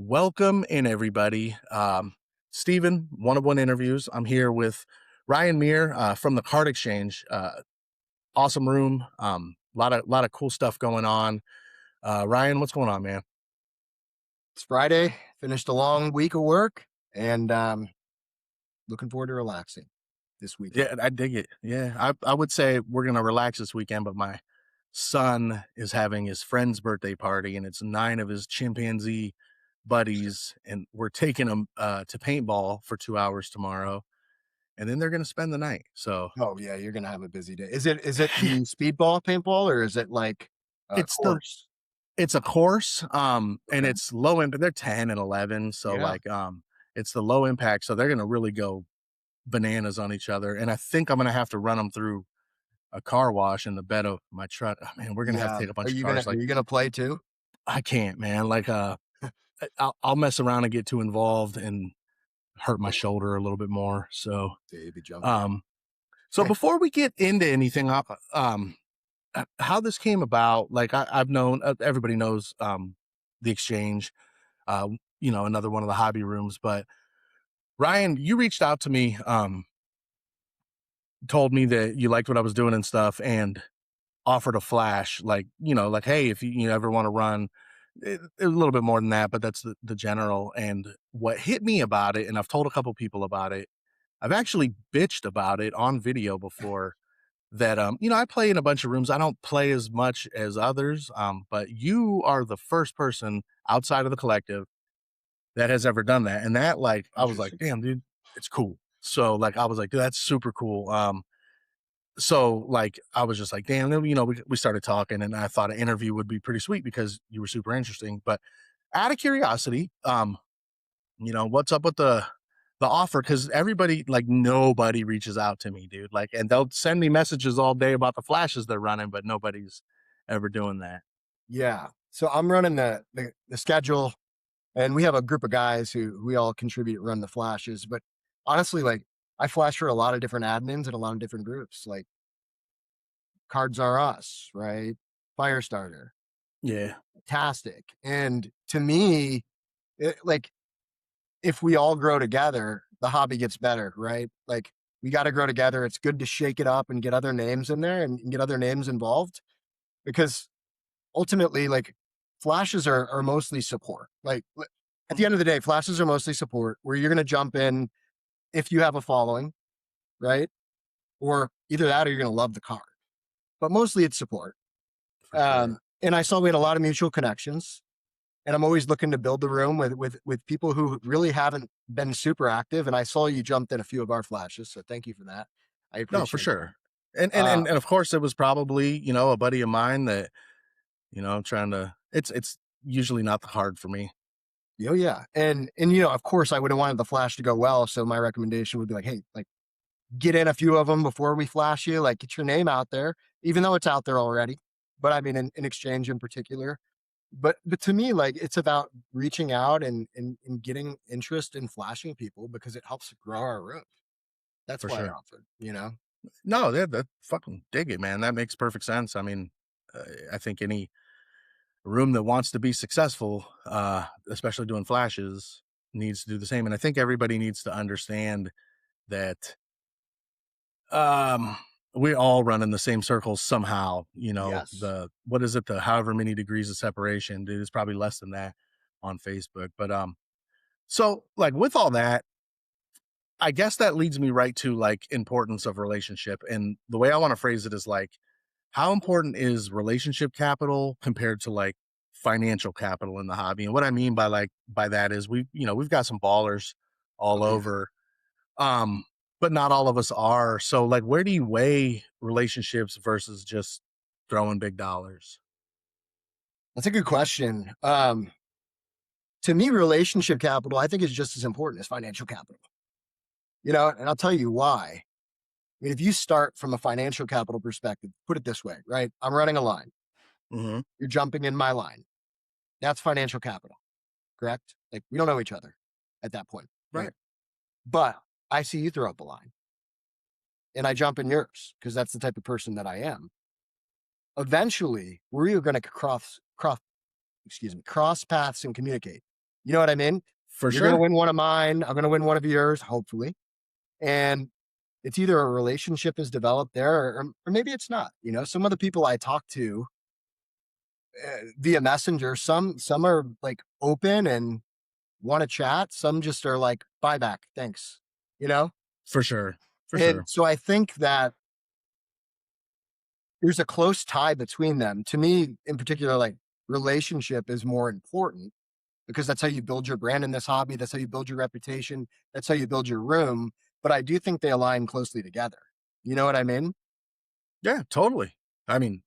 Welcome in, everybody. Stephen, one-on-one interviews. I'm here with Ryan Meer from the Card Exchange. Awesome room. Lot of cool stuff going on. Ryan, what's going on, man? It's Friday, finished a long week of work, and looking forward to relaxing this weekend. Yeah, I dig it. Yeah, I would say we're gonna relax this weekend, but my son is having his friend's birthday party, and it's 9 of his chimpanzee buddies, and we're taking them to paintball for 2 hours tomorrow, and then they're gonna spend the night. So Oh yeah, you're gonna have a busy day. Is it the speedball paintball or is it like a it's the course? It's a course, and Okay. it's low impact. They're 10 and 11, so, Yeah. like, it's the low impact, so they're gonna really go bananas on each other, and I think I'm gonna have to run them through a car wash in the bed of my truck. Oh, man, we're gonna have to Yeah. take a Are bunch of you gonna cars, are like, you gonna play too? I can't, man, like, I'll mess around and get too involved and hurt my shoulder a little bit more, so, Yeah, you'd be jumping in. um before we get into anything, how this came about, like, I've known everybody knows, the Exchange, uh, another one of the hobby rooms. But Ryan, you reached out to me, told me that you liked what I was doing and stuff, and offered a flash, like, like, hey, if you ever want to run a little bit more than that, but that's the general. And what hit me about it, and I've told a couple people about it, I've actually bitched about it on video before. That I play in a bunch of rooms. I don't play as much as others, but you are the first person outside of the collective that has ever done that. And that, like, I was like, Interesting. damn, dude, it's cool. So, like, I was like, dude, that's super cool. So, like, I was just like, damn, then, we started talking, and I thought an interview would be pretty sweet because you were super interesting. But out of curiosity, what's up with the offer? Because everybody, like, nobody reaches out to me, dude. Like, and they'll send me messages all day about the flashes they're running, but nobody's ever doing that. Yeah. So I'm running the schedule, and we have a group of guys who we all contribute run the flashes. But honestly, like I flash for a lot of different admins and a lot of different groups, like Cards Are Us, right? Firestarter, Yeah, fantastic. And to me, like if we all grow together, the hobby gets better, right? Like we got to grow together. It's good to shake it up and get other names in there and get other names involved because ultimately, like flashes are mostly support. Like at the end of the day, flashes are mostly support where you're going to jump in if you have a following, right? Or either that or you're going to love the card, but mostly it's support. for sure. And I saw we had a lot of mutual connections, and I'm always looking to build the room with people who really haven't been super active. And I saw you jumped in a few of our flashes, so thank you for that. I No, for appreciate that. sure. And of course, it was probably a buddy of mine that I'm trying to. It's usually not hard for me. Oh yeah, and of course, I would have wanted the flash to go well. So my recommendation would be like, hey, like get in a few of them before we flash you. Like get your name out there, even though it's out there already. But I mean, in Exchange in particular, but to me, like it's about reaching out and getting interest in flashing people because it helps grow our room. That's For why I sure. offered. No, that fucking dig it, man. That makes perfect sense. I mean, I think any room that wants to be successful, especially doing flashes, needs to do the same. And I think everybody needs to understand that um we all run in the same circles somehow. Yes. The what is it, the however many degrees of separation, dude, it's probably less than that on Facebook. But so, like, with all that, I guess that leads me right to, like, importance of relationship. And the way I want to phrase it is like, how important is relationship capital compared to, like, financial capital in the hobby? And what I mean by that is we've got some ballers all Oh yeah. over, but not all of us are. So, like, where do you weigh relationships versus just throwing big dollars? That's a good question. To me, relationship capital, I think is just as important as financial capital. And I'll tell you why. I mean, if you start from a financial capital perspective, put it this way, right? I'm running a line. Hmm. You're jumping in my line. That's financial capital, correct? Like we don't know each other at that point, right? Right. But I see you throw up a line and I jump in yours because that's the type of person that I am. Eventually, we're going to cross paths and communicate. You know what I mean? For You're going to sure. win one of mine. I'm going to win one of yours, hopefully. And it's either a relationship is developed there, or maybe it's not. You know, some of the people I talk to via Messenger, some are like open and want to chat. Some just are like, buyback, thanks. You know, For sure. For and sure. so I think that there's a close tie between them. To me, in particular, like relationship is more important because that's how you build your brand in this hobby. That's how you build your reputation. That's how you build your room. But I do think they align closely together. You know what I mean? Yeah, totally. I mean,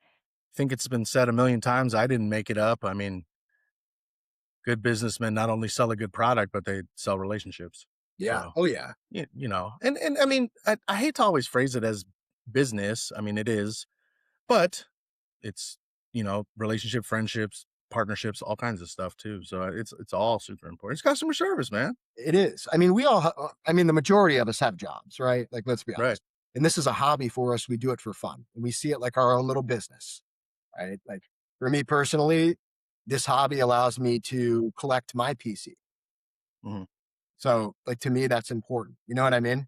I think it's been said a million times. I didn't make it up. I mean, good businessmen not only sell a good product, but they sell relationships. Yeah. So, Oh, yeah. you know, and I mean, I hate to always phrase it as business. I mean, it is, but it's, you know, relationship, friendships, partnerships, all kinds of stuff too. So it's all super important. It's customer service, man. It is. I mean, I mean, the majority of us have jobs, right? Like, let's be Right. honest. And this is a hobby for us. We do it for fun. And we see it like our own little business, right? Like, for me personally, this hobby allows me to collect my PC. Mhm. So, like, to me, that's important. You know what I mean?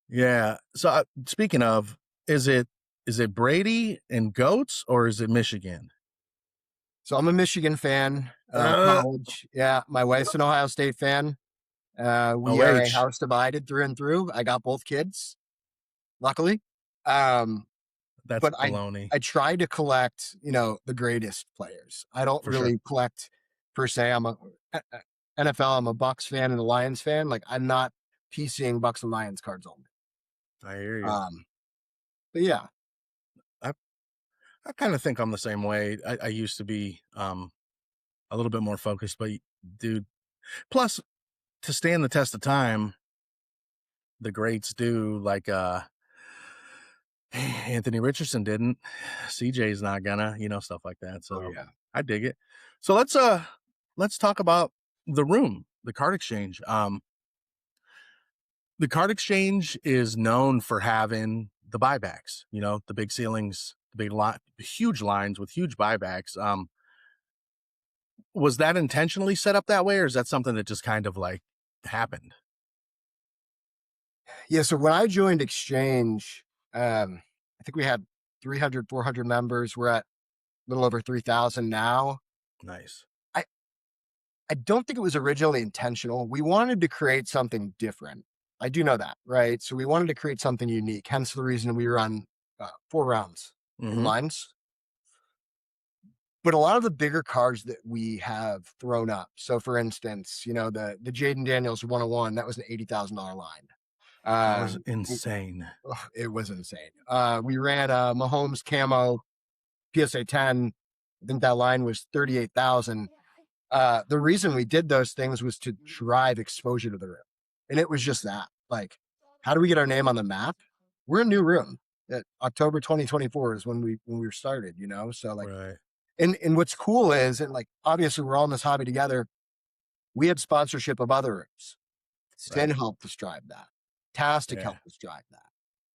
Yeah. So speaking of, is it is it Brady and goats or is it Michigan? So, I'm a Michigan fan, Uh, college. Yeah. My wife's an Ohio State fan. We are a OH. house divided through and through. I got both kids, luckily. Um, That's but baloney I try to collect, you know, the greatest players. I don't for sure. really collect per se. I'm a NFL. I'm a Bucks fan and a Lions fan. Like I'm not PCing Bucks and Lions cards only. I hear you. Um, but yeah, I I kind of think I'm the same way. I used to be a little bit more focused, but dude, plus to stand the test of time, the greats do like Anthony Richardson didn't. CJ's not gonna, you know, stuff like that. oh So yeah, I dig it. So let's talk about the room, the card exchange. The card exchange is known for having the buybacks, you know, the big ceilings, the big lot, huge lines with huge buybacks. Was that intentionally set up that way, or is that something that just kind of like happened? yeah. So when I joined Exchange, I think we had 300, 400 members. We're at a little over 3,000 now. Nice. I I don't think it was originally intentional. We wanted to create something different. I do know that, right? So we wanted to create something unique. Hence the reason we run 4 rounds in Hmm. lines. But a lot of the bigger cards that we have thrown up. So, for instance, you know the Jaden Daniels 101 that was an $80,000 line. That was W- insane. ugh, it was insane. We ran a Mahomes camo PSA 10. I think that line was 38,000. The reason we did those things was to drive exposure to the room. And it was just that. Like, how do we get our name on the map? We're a new room. October 2024 is when we were started, you know? So like Right. and what's cool is and like obviously we're all in this hobby together. We had sponsorship of other rooms. Sin Right. helped us drive that. Tastic Yeah. helped us drive that.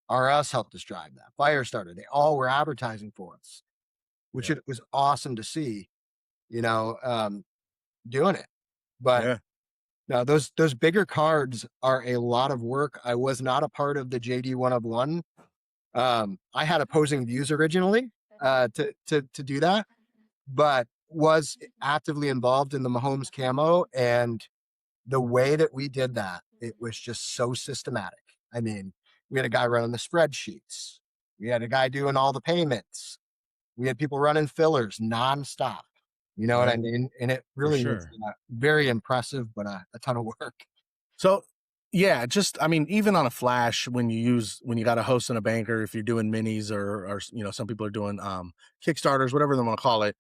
RS helped us drive that. Firestarter, they all were advertising for us, which Yep. it was awesome to see, you know, doing it. But Yeah. no, those bigger cards are a lot of work. I was not a part of the JD one of one. I had opposing views originally to do that, but was actively involved in the Mahomes camo. And the way that we did that, it was just so systematic. I mean, we had a guy running the spreadsheets. We had a guy doing all the payments. We had people running fillers nonstop. You know what I Right. mean? And it For really was sure. very impressive, but a ton of work. So yeah, just I mean, even on a flash, when you got a host and a banker, if you're doing minis or you know, some people are doing Kickstarters, whatever they want to call it,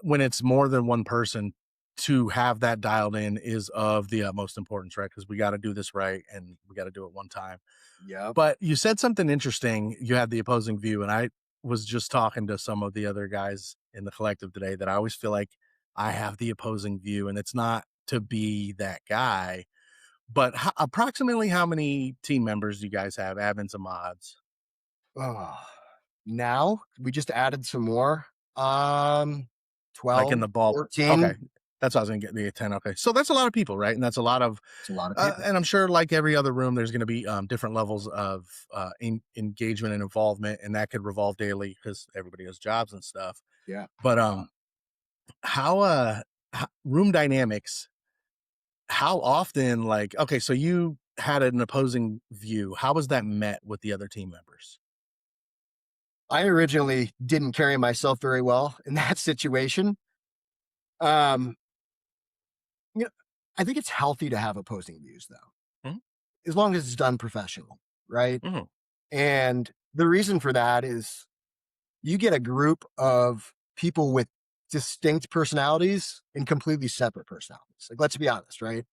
when it's more than one person, to have that dialed in is of the utmost importance, right? Because we got to do this right and we got to do it one time. Yep. But you said something interesting. You had the opposing view, and I was just talking to some of the other guys in the collective today that I always feel like I have the opposing view, and it's not to be that guy, but approximately how many team members do you guys have, admins and mods? Oh, now we just added some more. Like in 12, the ball? Okay, 14. That's what I was gonna get the 10. Okay. So that's a lot of people, right? And that's a lot of, It's a lot of people. and I'm sure like every other room, there's going to be different levels of engagement and involvement, and that could revolve daily because everybody has jobs and stuff. Yeah. But how room dynamics? How often? Like, okay, so you had an opposing view. How was that met with the other team members? I originally didn't carry myself very well in that situation. Um, you know, I think it's healthy to have opposing views though, Mhm, as long as it's done professional, right? mhm, And the reason for that is you get a group of people with distinct personalities and completely separate personalities. Like, let's be honest, right?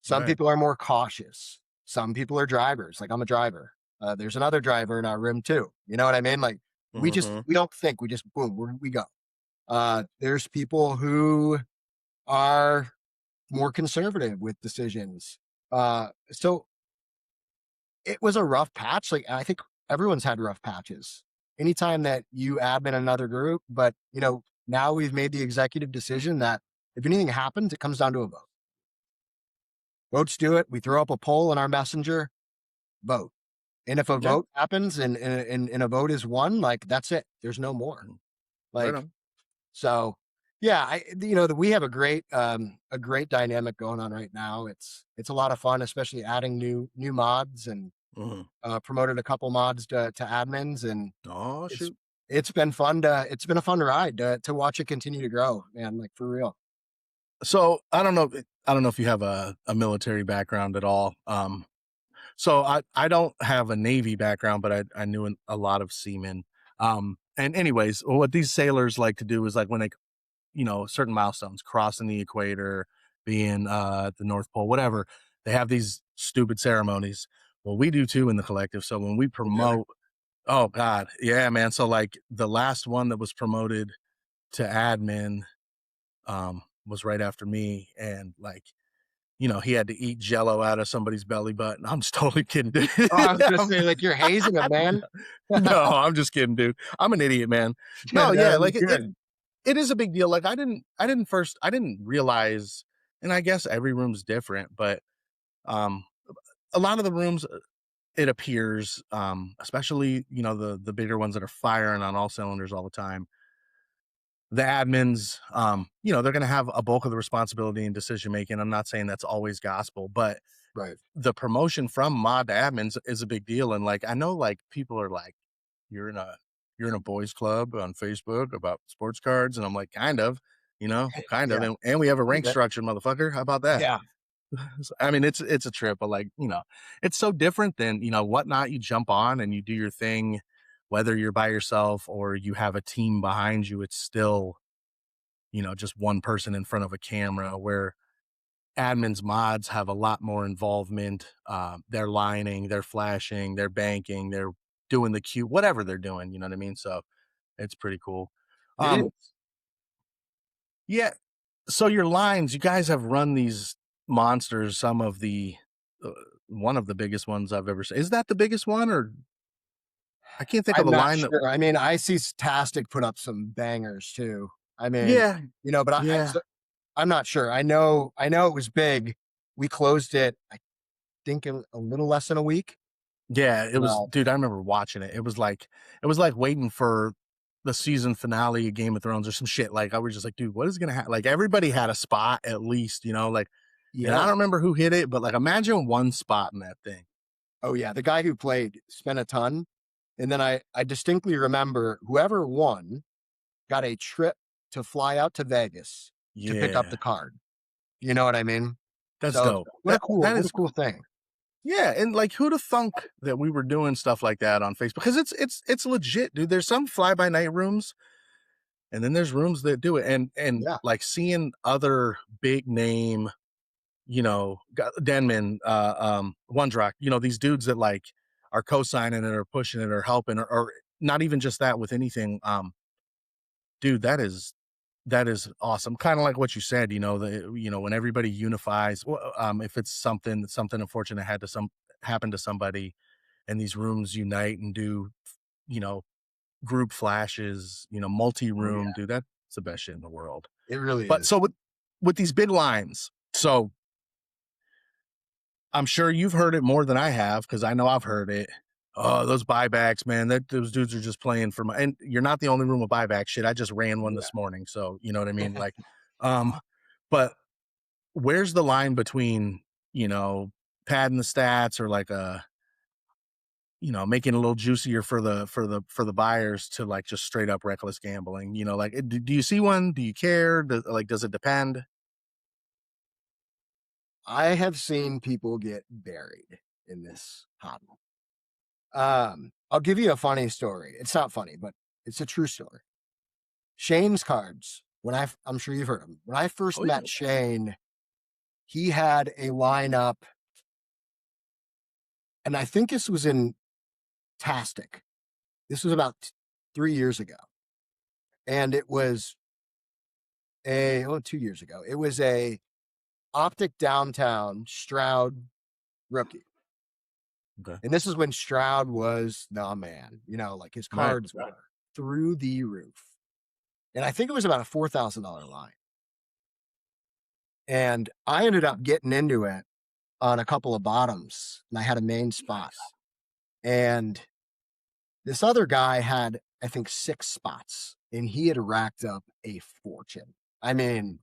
Some right. people are more cautious. Some people are drivers. Like, I'm a driver. There's another driver in our room too. You know what I mean? Like, Mhm, we don't think. We just boom, we go. There's people who are more conservative with decisions. So it was a rough patch. Like, I think everyone's had rough patches. Anytime that you admin another group, but now we've made the executive decision that if anything happens, it comes down to a vote. Votes do it. We throw up a poll in our messenger, vote. And if a yeah. vote happens and a vote is won, like that's it. There's no more. Mm, right Like on. so, yeah. We have a great dynamic going on right now. It's a lot of fun, especially adding new mods and Mhm. promoted a couple mods to admins, and Oh it's shoot. it's been a fun ride to watch it continue to grow, man. Like for real. So I don't know if you have a military background at all. So I don't have a Navy background, but I knew a lot of seamen. And anyways, what these sailors like to do is like when they, certain milestones, crossing the equator, being at the North Pole, whatever, they have these stupid ceremonies. Well, we do too in the collective. So when we Together. promote, oh God, yeah, man. So like the last one that was promoted to admin was right after me, and like he had to eat jello out of somebody's belly button. I'm just totally kidding, dude. Oh, I was gonna I'm say like you're hazing him, man. no, I'm just kidding, dude. I'm an idiot, man. Yeah, No, yeah, no, like you're good. it is a big deal. Like I didn't realize, and I guess every room's different, but um a lot of the rooms it appears, especially, the bigger ones that are firing on all cylinders all the time, the admins, they're gonna have a bulk of the responsibility and decision making. I'm not saying that's always gospel, but Right. the promotion from mod to admins is a big deal. And like I know like people are like, you're in a you're in a boys club on Facebook about sports cards, and I'm like, kind of, Yeah. and we have a A little rank bit. structure, motherfucker. How about that? Yeah. I mean, it's a trip, but like, it's so different than, whatnot. You jump on and you do your thing, whether you're by yourself or you have a team behind you, it's still, just one person in front of a camera where admins mods have a lot more involvement. They're lining, they're flashing, they're banking, they're doing the queue, whatever they're doing. You know what I mean? So it's pretty cool. It Um, is. yeah. So your lines, you guys have run these monsters. Some of the uh, one of the biggest ones I've ever seen. Is that the biggest one, or I can't think of I'm the not line that? sure. I mean, I see Tastic put up some bangers too. I mean, Yeah, but yeah, I'm not sure. I know it was big. We closed it, I think, a little less than a week. yeah. It was, Well, dude. I remember watching it. It was like waiting for the season finale of Game of Thrones or some shit. Like I was just like, dude, what is gonna happen? Like everybody had a spot at least, like, and I yeah. don't remember who hit it, but like imagine one spot in that thing. Oh yeah. The guy who played spent a ton. And then I distinctly remember whoever won got a trip to fly out to Vegas to pick up Yeah, the card. You know what I mean? that's So dope. That what a is cool thing. Yeah, and like who'd have thunk that we were doing stuff like that on Facebook? Because it's legit, dude. There's some fly by night rooms, and then there's rooms that do it, and Yeah. like seeing other big name, Denman, One these dudes that like are co-signing it or pushing it or helping or not even just that with anything. Dude, that is awesome. Kind of like what you said, when everybody unifies, if it's something unfortunate had to some happen to somebody, and these rooms unite and do, you know, group flashes, Oh multi-room, yeah. dude, that's the best shit in the world. It really But is. so with these big lines. So I'm sure you've heard it more than I have because I know I've heard it. Oh, those buybacks, man. That those dudes are just playing for my. And you're not the only room with buyback shit. I just ran one Yeah. this morning, so you know what I mean. Like, um, but where's the line between you know padding the stats or like making it a little juicier for the buyers to like just straight up reckless gambling? Like do you see one? Do you care? Does it depend? I have seen people get buried in this hobby. I'll give you a funny story. It's not funny, but it's a true story. Shane's cards. I'm sure you've heard of him. When I first Oh yeah. met Shane, he had a lineup, and I think this was in Tastic. This was about 3 years ago, and it was 2 years ago. It was a Optic Downtown Stroud rookie. Okay. And this is when Stroud was the man, like his Right. cards were through the roof. And I think it was about a $4,000 line. And I ended up getting into it on a couple of bottoms, and I had a main spot. Nice. And this other guy had, I think, 6 spots, and he had racked up a fortune. I mean,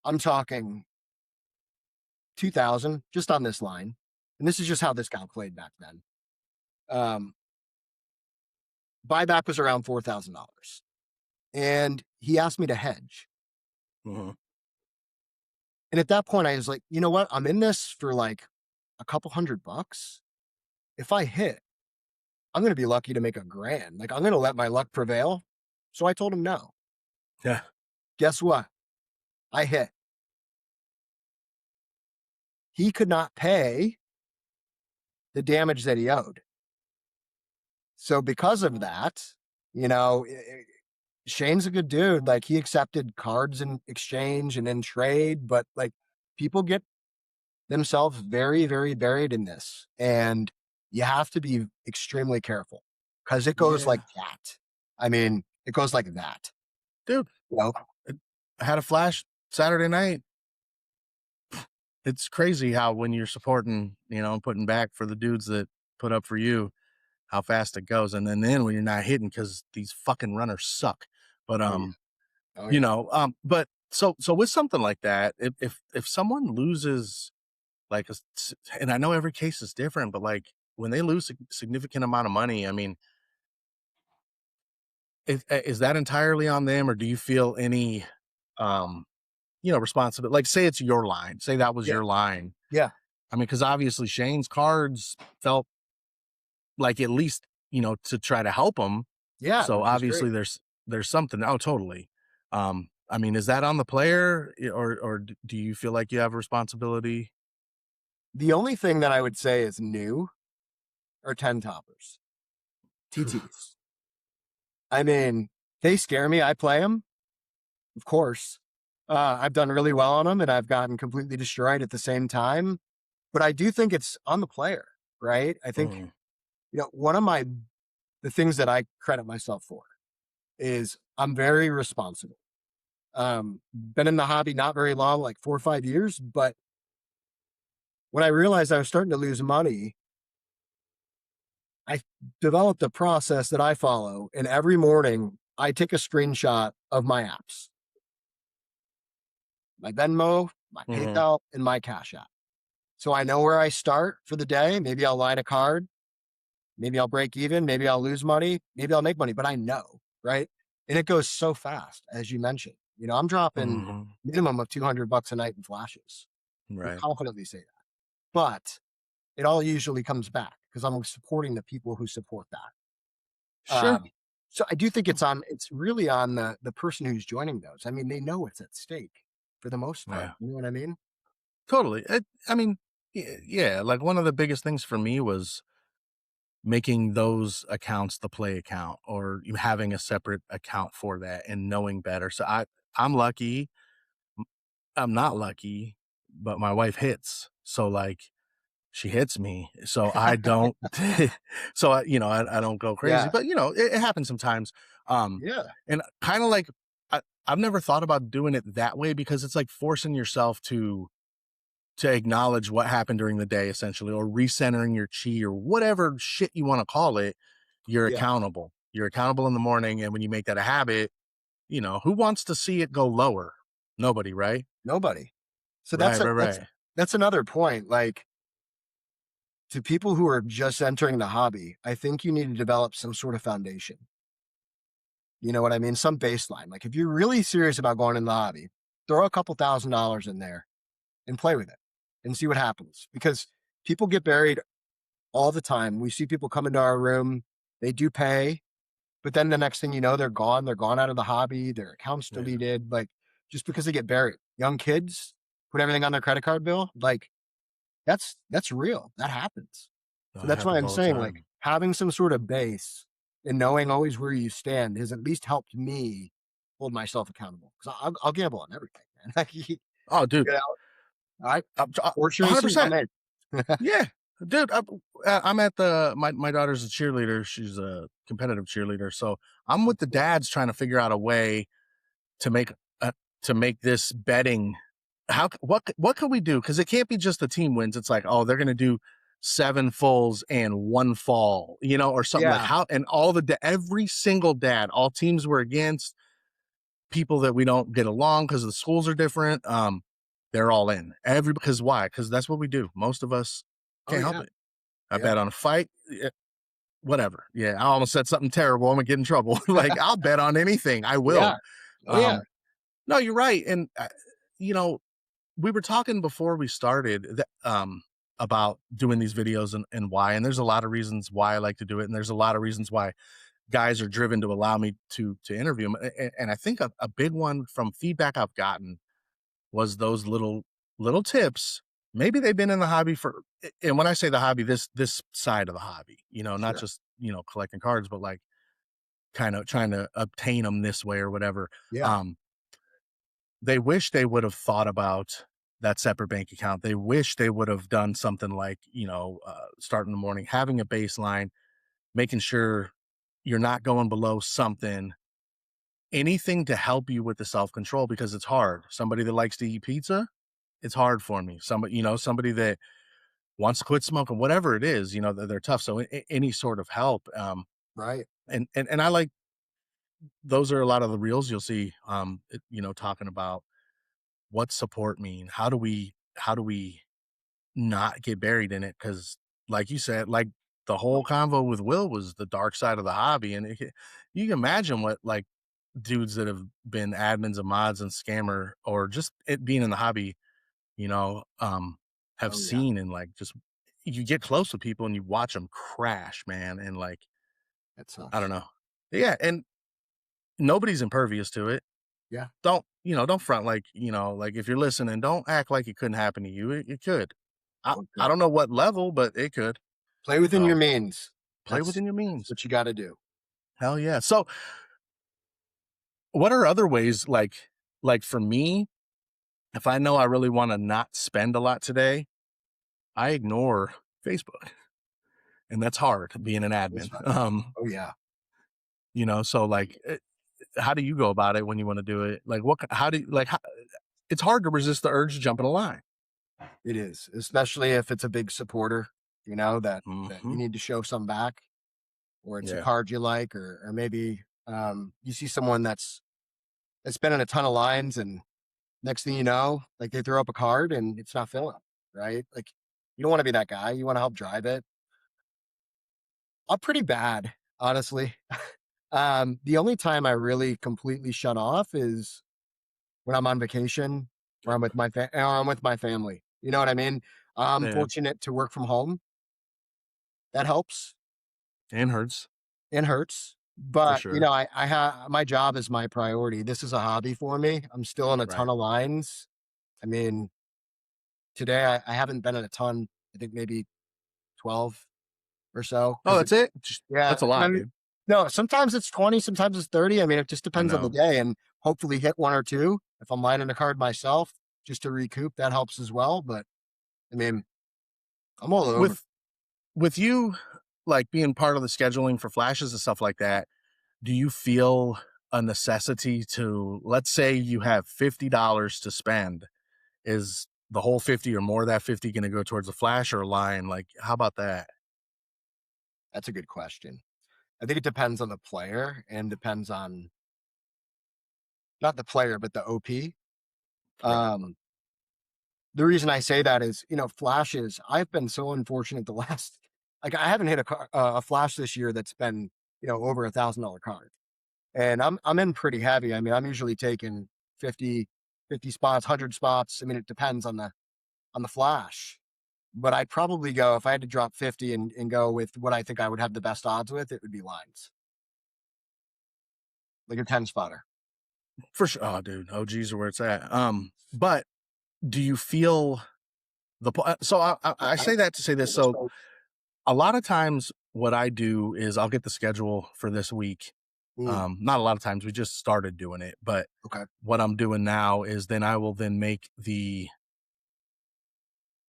I'm talking 2,000 just on this line. And this is just how this guy played back then. Um, Buyback was around $4,000. And he asked me to hedge. Mhm. And at that point, I was like, you know what? I'm in this for like a couple $100. If I hit, I'm going to be lucky to make $1,000. Like, I'm going to let my luck prevail. So I told him no. Yeah. Guess what? I hit. He could not pay the damage that he owed. So because of that, you know, Shane's a good dude. Like, he accepted cards in exchange and in trade, but like, people get themselves very, very buried in this. And you have to be extremely careful because it goes Yeah. like that. I mean, it goes like that. Dude, You know? I had a flash Saturday night. It's crazy how when you're supporting, and putting back for the dudes that put up for you, how fast it goes. And then when you're not hitting because these fucking runners suck. But Oh, yeah. Oh, yeah. but so with something like that, if someone loses like and I know every case is different, but like when they lose a significant amount of money, I mean, is that entirely on them, or do you feel any um responsibility? Like, say it's your line, say that was Yeah. your line. Yeah. I mean, because obviously Shane's cards felt like at least to try to help him. Yeah. So Which is great. obviously there's something. Oh, totally. I mean, is that on the player, or do you feel like you have a responsibility? The only thing that I would say is new are 10 toppers, TTs. I mean, they scare me. I play them, of course. I've done really well on them and I've gotten completely destroyed at the same time. But I do think it's on the player, right? I think, Mhm, one of the things that I credit myself for is I'm very responsible. Been in the hobby not very long, like 4 or 5 years, but when I realized I was starting to lose money, I developed a process that I follow. And every morning I take a screenshot of my apps, my Venmo, my mhm, PayPal, and my Cash App. So I know where I start for the day. Maybe I'll line a card. Maybe I'll break even. Maybe I'll lose money. Maybe I'll make money, but I know, right? And it goes so fast, as you mentioned. I'm dropping mhm, minimum of $200 a night in flashes. Can right. confidently say that. But it all usually comes back because I'm supporting the people who support that. Sure. So I do think it's really on the person who's joining those. I mean, they know it's at stake for the most part. Yeah. You know what I mean? Totally. I mean, yeah, like one of the biggest things for me was making those accounts the play account, or you having a separate account for that and knowing better. So I'm lucky. m- I'm not lucky, but my wife hits. So like she hits me. So I don't so I don't go crazy, Yeah. but it happens sometimes. Um Yeah. and kind of like I've never thought about doing it that way because it's like forcing yourself to acknowledge what happened during the day essentially, or recentering your chi or whatever shit you want to call it. You're Yeah, accountable. You're accountable in the morning. And when you make that a habit, who wants to see it go lower? Nobody, right? nobody. So Right, right, that's right. that's another point. Like to people who are just entering the hobby, I think you need to develop some sort of foundation. You know what I mean? Some baseline. Like if you're really serious about going in the hobby, throw a couple $1,000s in there and play with it and see what happens. Because people get buried all the time. We see people come into our room, they do pay, but then the next thing you know, they're gone. They're gone out of the hobby. Their account's Yeah. deleted. Like just because they get buried. Young kids put everything on their credit card bill. Like that's real. That happens. No, So it that's why happens I'm all the saying like time. having some sort of base and knowing always where you stand has at least helped me hold myself accountable because I'll gamble on everything, man. Like, Oh, dude, know, I horse racing, I'm 100%. in. Yeah, dude. I'm at my daughter's a cheerleader. She's a competitive cheerleader. So I'm with the dads trying to figure out a way to make uh, to make this betting. What can we do? Because it can't be just the team wins. It's like, oh, they're going to do 7 fulls and 1 fall, or something like Yeah. how. And every single dad, all teams we're against, people that we don't get along because the schools are different. They're all in. Because why? Because that's what we do. Most of us Oh can't help yeah. it. I Yeah. bet on a fight. Whatever. Yeah, I almost said something terrible. I'm gonna get in trouble. Like I'll bet on anything. I Yeah. will. Oh yeah. Um, no, you're right. And you know, we were talking before we started about doing these videos and why. And there's a lot of reasons why I like to do it, and there's a lot of reasons why guys are driven to allow me to interview them. And I think a big one from feedback I've gotten was those little tips. Maybe they've been in the hobby and when I say the hobby, this side of the hobby, not Sure. just collecting cards, but like kind of trying to obtain them this way or whatever. Yeah. Um, they wish they would have thought about that separate bank account. They wish they would have done something like start in the morning, having a baseline, making sure you're not going below something. Anything to help you with the self control because it's hard. Somebody that likes to eat pizza, it's hard for me. Somebody that wants to quit smoking, whatever it is, they're tough. So any sort of help. Right. And I like those are a lot of the reels you'll see. Talking about what support mean. How do we not get buried in it? Because like you said, like the whole convo with Will was the dark side of the hobby, and you can imagine what like dudes that have been admins of mods and scammer or just it being in the hobby you know, um, have Oh yeah. seen and like just you get close with people and you watch them crash, man. And like, That I don't sucks. know. Yeah. And nobody's impervious to it. Yeah. Don't front like, like if you're listening, don't act like it couldn't happen to you. It could. I, Oh I good. don't know what level, but it could. Play within your So means. play That's within your that's means. what you gotta do. Hell yeah. So what are other ways like for me, if I know I really want to not spend a lot today, I ignore Facebook. And that's hard being an It's admin. fun. Oh yeah. So like how do you go about it when you want to do it? Like how do you like it's hard to resist the urge to jump in a line. It is, especially if it's a big supporter, that you Hmm. need to show some back, or it's a Yeah. card you like, or maybe you see someone that's been in a ton of lines, and next thing you know, like they throw up a card and it's not filling, right? Like you don't want to be that guy. You want to help drive it. I'm pretty bad, honestly. The only time I really completely shut off is when I'm on vacation or I'm with my family. You know what I mean? I'm Yeah. fortunate to work from home. That helps And hurts and hurts. for But sure. I have my job is my priority. This is a hobby for me. I'm still in a ton Right. of lines. I mean, today I haven't been in a ton. I think maybe 12 or so. Oh, Because that's it. yeah, That's a and lot, then dude. no, sometimes it's 20, sometimes it's 30. I mean, it just I depends on the know. day, and hopefully hit one or two. If I'm lining a card myself, just to recoup, that helps as well. But I mean, I'm all over. With with you like being part of the scheduling for flashes and stuff like that, do you feel a necessity to, let's say you have $50 to spend, is the whole 50 or more of that 50 going to go towards a flash or a line? Like, how about that? That's a good question. I think it depends on the player and depends on not the player, but the OP. Right. Um, the reason I say that is, flashes. I've been so unfortunate the last, like, I haven't hit a flash this year that's been, over $1,000 card, and I'm in pretty heavy. I mean, I'm usually taking 50, 50 spots, 100 spots. I mean, it depends on the flash, but I'd probably go if I had to drop 50 and go with what I think I would have the best odds with. It would be lines, like a 10 spotter. For sure. Oh, dude, OGs are where it's at. But do you feel so I I, say that to say this. So so, a lot of times what I do is I'll get the schedule for this week. mm, Not a lot of times, we just started doing it, but okay, what I'm doing now is then I will then make the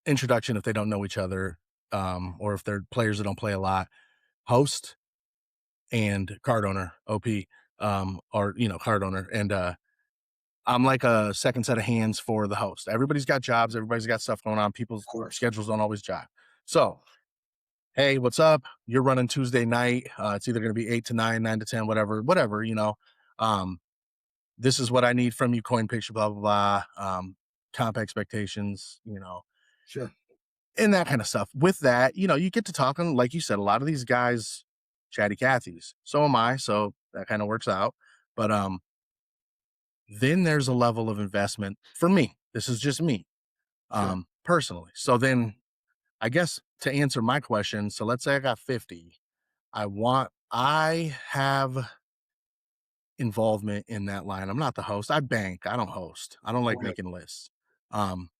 introduction if they don't know each other, or if they're players that don't play a lot, host and card owner, OP, or card owner. And I'm like a second set of hands for the host. Everybody's got jobs, everybody's got stuff going on, of people's course, schedules don't always jive. So, hey, what's up? You're running Tuesday night. It's either going to be 8 to 9, 9 to 10, whatever. Um, this is what I need from you, coin picture, blah, blah, blah. Comp expectations, sure, and that kind of stuff. With that, you get to talking, like you said, a lot of these guys, chatty Cathy's. So am I. So that kind of works out. But then there's a level of investment for me. This is just me, sure, personally. So then I guess to answer my question, so let's say I got 50. I have involvement in that line. I'm not the host. I bank. I don't host. I don't like right, making lists. Um,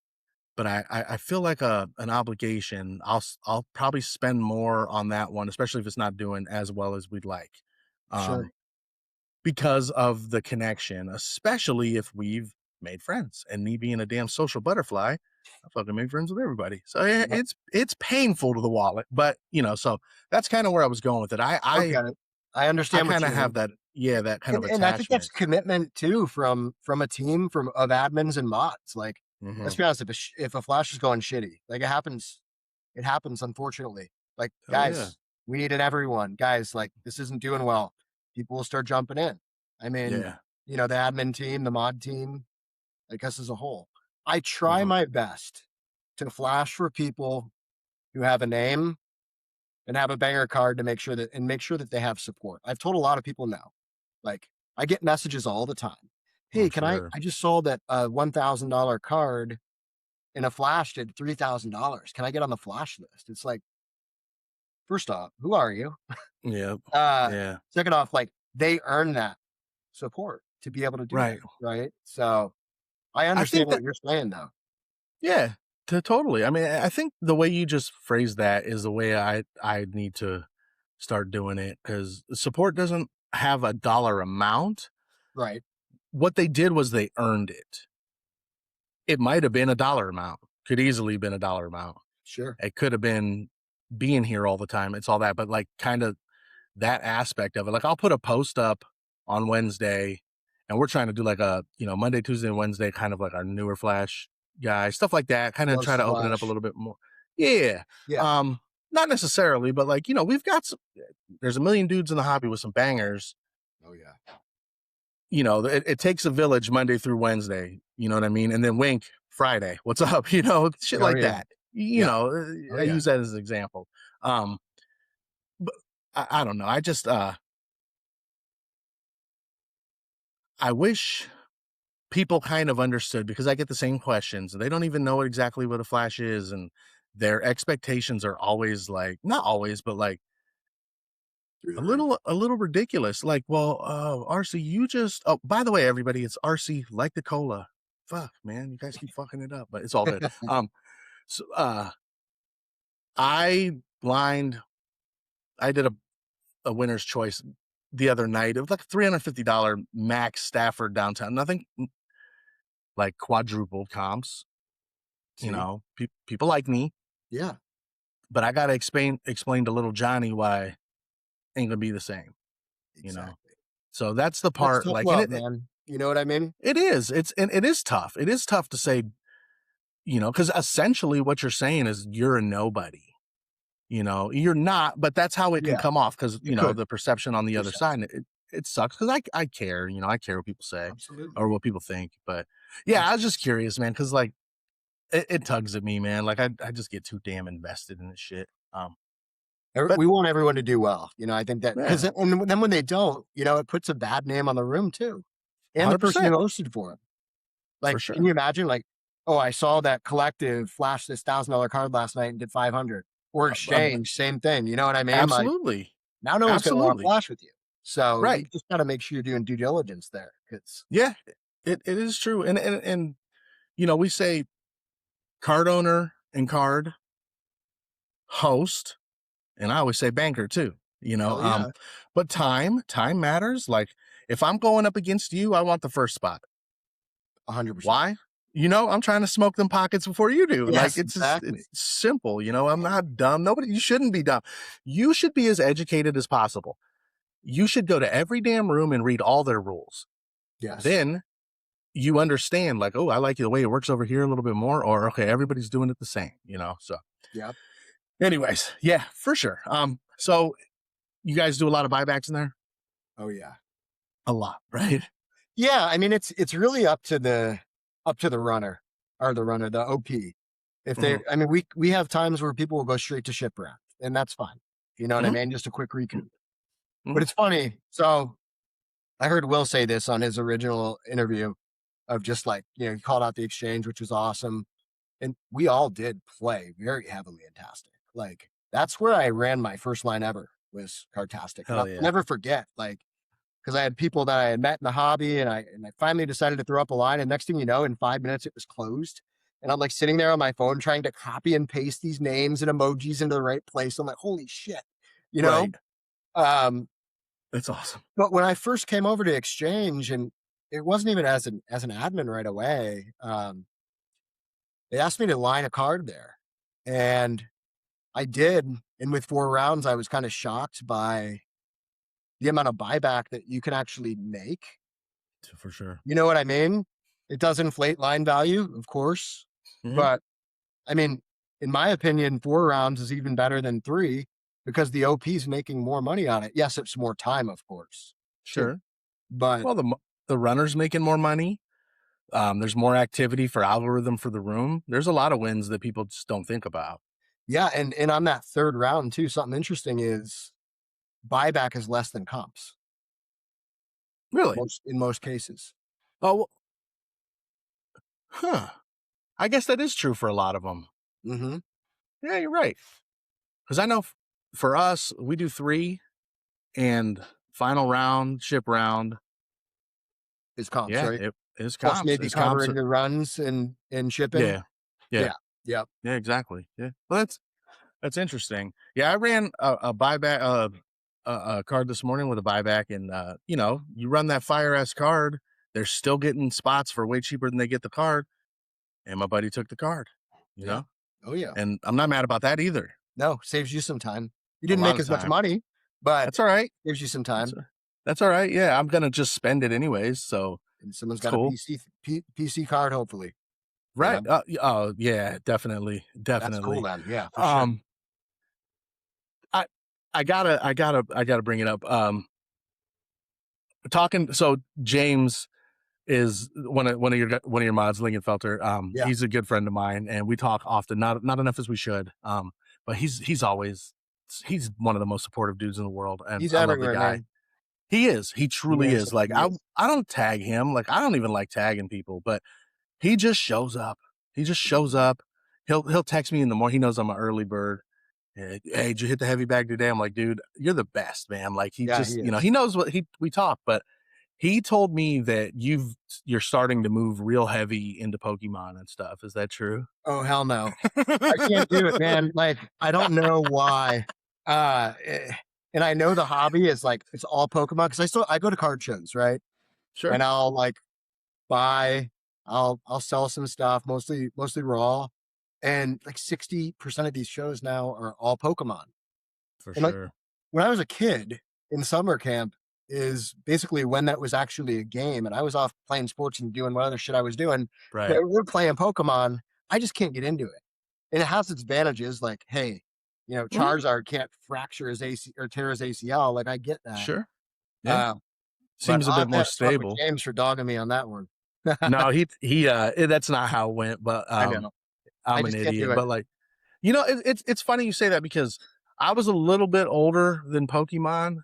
but I feel like an obligation. I'll probably spend more on that one, especially if it's not doing as well as we'd like, sure, um, because of the connection. Especially if we've made friends, and me being a damn social butterfly, I fucking made friends with everybody. So yeah, yep, it's painful to the wallet, but so that's kind of where I was going with it. okay. I I understand what kind you of have mean. that, yeah, that kind of And I think that's attachment. commitment too from a team of admins and mods. Like, let's Hmm. be honest, if a flash is going shitty, like it happens unfortunately. Like, Oh yeah, guys, we need it everyone. Guys, like, this isn't doing well. People will start jumping in. I mean, yeah. the admin team, the mod team, I guess as a whole. I try Hmm. my best to flash for people who have a name and have a banger card to make sure that they have support. I've told a lot of people now, like, I get messages all the time. Hey, I'm can I? sure. I just saw that a $1,000 card in a flash did $3,000. Can I get on the flash list? It's like, first off, who are you? Yep. Uh, Yeah. second off, like, they earn that support to be able to do that, Right. right? So I I understand think what that, you're saying, though. yeah, totally. I mean, I think the way you just phrased that is the way I need to start doing it, because support doesn't have a dollar amount. Right? What they did was they earned it. It might have been a dollar amount. Could easily been a dollar amount. Sure. It could have been being here all the time. It's all that, but like kind of that aspect of it. Like I'll put a post up on Wednesday, and we're trying to do like a, Monday, Tuesday, and Wednesday, kind of like our newer flash guy, stuff like that, kind of Loves try to to open it up a flash. little bit more. Yeah. Yeah. Um, Not necessarily, but like, we've got there's a million dudes in the hobby with some bangers. Oh yeah. It takes a village Monday through Wednesday, you know what I mean? And then wink Friday. What's up? Shit Oh like yeah. that. Yeah. Oh I yeah. use that as an example. Um, but I don't know. I wish people kind of understood, because I get the same questions. They don't even know exactly what a flash is, and their expectations are always like, not always, but like Through a the roof. little ridiculous. Like, well, RC, you just, oh, by the way, everybody, it's RC like the cola. Fuck, man, you guys keep fucking it up, but it's all good. So I blind I did a winner's choice the other night. It was like $350 max Stafford downtown. Nothing like quadrupled comps. See? People like me, Yeah. but I gotta explain to little Johnny why ain't gonna be the same. You know, Exactly. So that's the That's part, tough like, and love, man. You know what I mean? it is. And it is tough. It is tough to say, because essentially what you're saying is you're a nobody. You're not, but that's how it can Yeah, come off because it could the perception on the other percent. side, and it sucks because I care. I care what people say Absolutely. or what people think. But yeah, I was just curious, man, because like it tugs at me, man. Like I just get too damn invested in this shit. But We want everyone to do well. I think that because yeah, and then when they don't, it puts a bad name on the room too, and the person who 100% hosted for it. for Like, can sure. you imagine? Like, oh, I saw that Collective flash this $1,000 card last night and did 500. Or Exchange, same thing. You know what I mean? Like, Absolutely, now no one's going to want to absolutely, flash with you. So you right. just got to make sure you're doing due diligence there. Because Yeah, it is true, and we say card owner and card host, and I always say banker too. hell yeah, But time matters. Like if I'm going up against you, I want the first spot. 100%. Why? I'm trying to smoke them pockets before you do. Like Yes, it's just exactly. it's simple. I'm not dumb. Nobody. You shouldn't be dumb. You should be as educated as possible. You should go to every damn room and read all their rules. Yes. Then you understand, like, oh, I like the way it works over here a little bit more, or okay, everybody's doing it the same. So Yep. anyways, yeah, for sure. So you guys do a lot of buybacks in there? Oh yeah. A lot, right? Yeah. I mean, it's really up to the runner or the OP. If they, Mhm, I mean, we have times where people will go straight to shipwreck, and that's fine. You know what I mhm, mean? Just a quick recoup. But mhm. it's funny. So I heard Will say this on his original interview of just like, he called out the exchange, which was awesome. And we all did play very heavily in Tastic. Like, that's where I ran my first line ever was Cardtastic. And Hell I'll yeah. never forget, like, because I had people that I had met in the hobby and I finally decided to throw up a line. And next thing you know, in 5 minutes, it was closed. And I'm like sitting there on my phone trying to copy and paste these names and emojis into the right place. I'm like, holy shit, you know? Right. Um, That's awesome. but when I first came over to Exchange, and it wasn't even as an admin right away, they asked me to line a card there, and I did. And with 4 rounds, I was kind of shocked by the amount of buyback that you can actually make. For sure. You know what I mean? It does inflate line value, of course, Mhm. but I mean, in my opinion, 4 rounds is even better than three because the OP is making more money on it. Yes, it's more time, of course, too, Sure. but Well, the runner's making more money. There's more activity for algorithm for the room. There's a lot of wins that people just don't think about. yeah, and on that 3rd round too, something interesting is buyback is less than comps Really? in most cases. Oh, huh. I guess that is true for a lot of them. Hmm. Yeah, you're right. Because I know for us, we do 3 and final round, ship round. Is comps, Yeah, right? it is Plus comps. maybe Is comps. covering your runs and shipping. Yeah. Yeah. Yeah. Yep. Yeah, exactly. Yeah. Well, that's interesting. Yeah, I ran a buyback a card this morning with a buyback, and you run that fire ass card, they're still getting spots for way cheaper than they get the card, and my buddy took the card, you Yeah. know, Oh yeah. and I'm not mad about that either. No, saves you some time. You A didn't lot make of as much time. money, but That's all right. gives you some That's time. a- that's all right. Yeah, I'm gonna just spend it anyways, so And someone's it's got a cool. PC card, hopefully. You Right. know, Oh yeah, definitely, that's cool, definitely. man. Yeah, for sure. Um, I I gotta bring it up. Talking. So James is one of your mods, Lingenfelter. Yeah, He's a good friend of mine, and we talk often. Not enough as we should. But he's one of the most supportive dudes in the world, and he's I love the everywhere, guy. man. He is. He The truly man's is. such Like a I genius. I don't tag him. Like I don't even like tagging people, but he just shows up. He just shows Mhm. up. He'll text me in the morning. He knows I'm an early bird. Hey, did you hit the heavy bag today? I'm like, dude, you're the best, man. Like he Yeah, just, he is. he knows what we talk, but he told me that you're starting to move real heavy into Pokemon and stuff. Is that true? Oh hell no, I can't do it, man. Like I don't know why. Uh, eh, and I know the hobby is like it's all Pokemon because I go to card shows, right? Sure. And I'll like buy, I'll sell some stuff, mostly raw, and like 60% of these shows now are all Pokemon. For And like sure. when I was a kid in summer camp, is basically when that was actually a game and I was off playing sports and doing what other shit I was doing. Right. We're playing Pokemon. I just can't get into it. And it has its advantages, like, hey, Mhm. Charizard can't fracture his AC or tear his ACL. Like, I get that. Sure. Yeah. Uh, but Seems a I'll bit have to more have fun with stable. James for dogging me on that one. No, that's not how it went, but, I know. I I'm an just can't do idiot, it. but, like, it's funny you say that because I was a little bit older than Pokemon,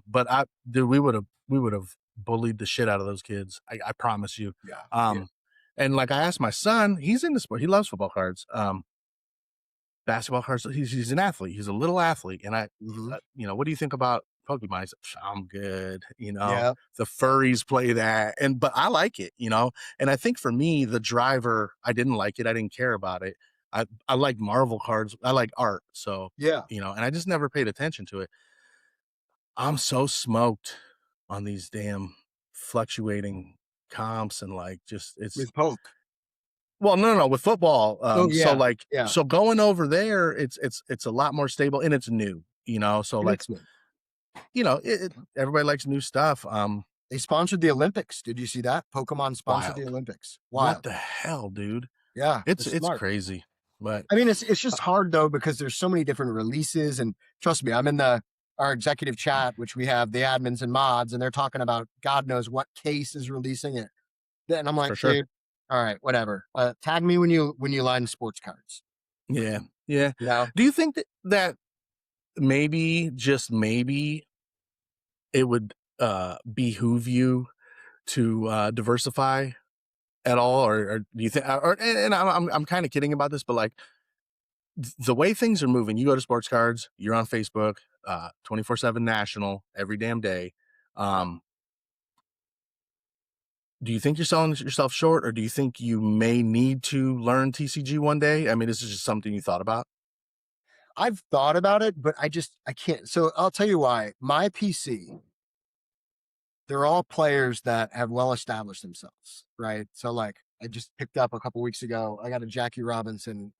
but we would've bullied the shit out of those kids. I promise you. Yeah. Yeah. Um, and, like, I asked my son, he's into sport, he loves football cards, basketball cards, he's an athlete, he's a little athlete, and Mhm. "What do you think about Pokemon?" He's like, "I'm good," Yeah. the furries play that, but I like it, and I think for me, the driver, I didn't like it, I didn't care about it. I like Marvel cards, I like art, so, Yeah. and I just never paid attention to it. I'm so smoked on these damn fluctuating comps and, like, just it's With Poke. well, no, with football, Oh, so, yeah. like Yeah. so going over there, it's a lot more stable and it's new, so, And like, it's new. everybody likes new stuff, They sponsored the Olympics. Did you see that? Pokemon sponsored the wild. Olympics. What Wild. the hell, dude? Yeah. It's It's it's smart. crazy, but, I mean, it's uh just hard though because there's so many different releases, and trust me, I'm in the our executive chat, which we have the admins and mods, and they're talking about God knows what case is releasing it. And I'm like, for sure. dude, all right, whatever. Tag me when you line sports cards. Yeah, yeah. You know, Do you think that maybe, just maybe, it would, behoove you to, diversify at all, or do you think, and I'm kinda kidding about this, but, like, the way things are moving, you go to sports cards, you're on Facebook, 24/7 national every damn day. yeah. Um, do you think you're selling yourself short, or do you think you may need to learn TCG one day? I mean, this is just something you thought about? I've thought about it, but I can't. So I'll tell you why. My PC, they're all players that have well established themselves, right? So like I just picked up a couple weeks ago, I got a Jackie Robinson.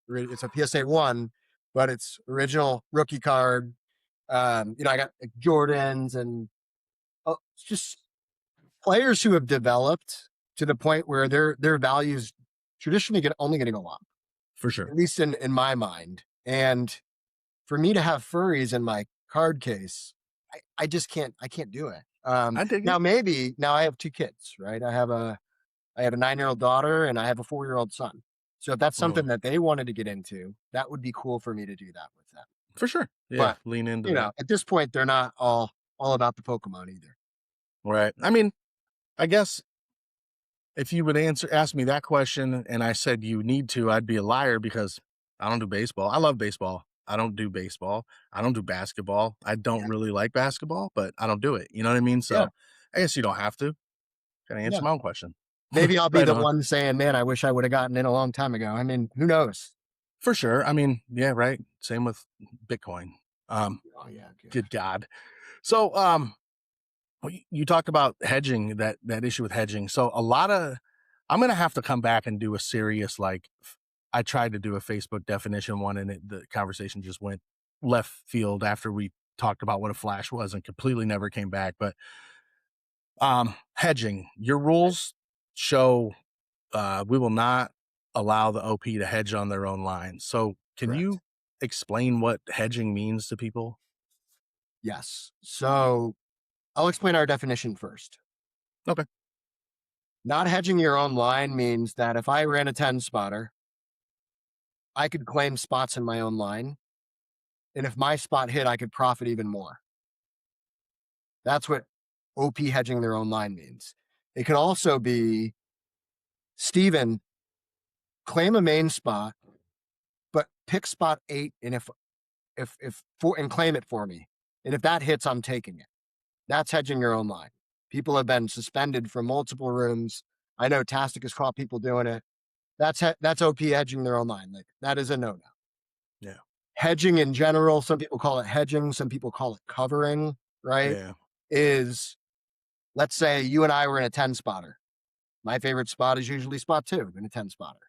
It's a PSA one, but it's original rookie card. I got like, Jordans and it's just players who have developed to the point where their values traditionally get only going to go up, For sure. at least in my mind. And for me to have furries in my card case, I just can't do it. I dig Now it. maybe now I have two kids, right? I have a 9-year-old daughter and I have a 4-year-old son. So if that's Well, something that they wanted to get into, that would be cool for me to do that with them. for sure. Yeah, But lean into that. at this point, they're not all about the Pokemon either. Right. I mean, I guess if you would ask me that question and I said you need to, I'd be a liar because I don't do baseball. I love baseball. I don't do baseball. I don't do basketball. I don't Yeah, really like basketball, but I don't do it. You know what I mean? yeah, So I guess you don't have to. Can I answer yeah. my own question? Maybe I'll be Right the on. one saying, "Man, I wish I would have gotten in a long time ago." I mean, who knows? For sure. I mean, yeah, right. Same with Bitcoin. Um, Oh yeah, good. good God. So, well, you talked about hedging, that issue with hedging. So I'm gonna have to come back and do a serious, like, I tried to do a Facebook definition one, and the conversation just went left field after we talked about what a flash was and completely never came back. But hedging, your rules show, we will not allow the OP to hedge on their own lines. So can Correct. you explain what hedging means to people? Yes. So I'll explain our definition first. Okay. Not hedging your own line means that if I ran a 10 spotter, I could claim spots in my own line. And if my spot hit, I could profit even more. That's what OP hedging their own line means. It could also be Steven, claim a main spot, but pick spot 8 and if for and claim it for me. And if that hits, I'm taking it. That's hedging your own line. People have been suspended from multiple rooms. I know Tastic has caught people doing it. That's OP hedging their own line. Like that is a no no. Yeah. Hedging in general, some people call it hedging, some people call it covering, right? Yeah. Is let's say you and I were in a 10 spotter. My favorite spot is usually spot 2 in a 10 spotter.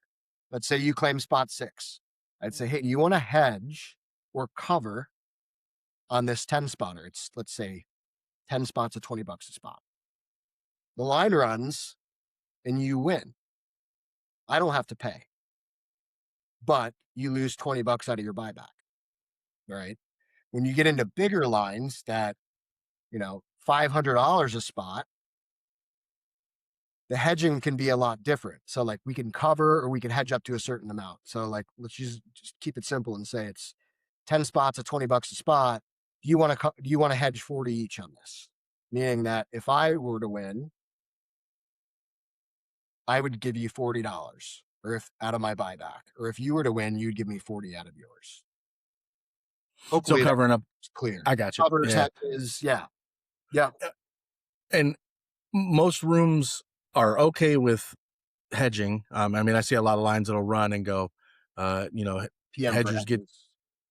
Let's say you claim spot 6. I'd say, hey, you want to hedge or cover on this 10 spotter? It's let's say 10 spots at 20 bucks a spot. The line runs and you win. I don't have to pay, but you lose 20 bucks out of your buyback, right? When you get into bigger lines that, $500 a spot, the hedging can be a lot different. So like we can cover or we can hedge up to a certain amount. So like let's just keep it simple and say it's 10 spots at 20 bucks a spot. Do you want to hedge 40 each on this? Meaning that if I were to win, I would give you $40 or if out of my buyback. Or if you were to win, you'd give me 40 out of yours. So Hopefully that's covering up, clear. I got you. Covers Yeah. hedges, yeah. Yeah. And most rooms are okay with hedging. I mean, I see a lot of lines that'll run and go, PM for hedgers get, hedges.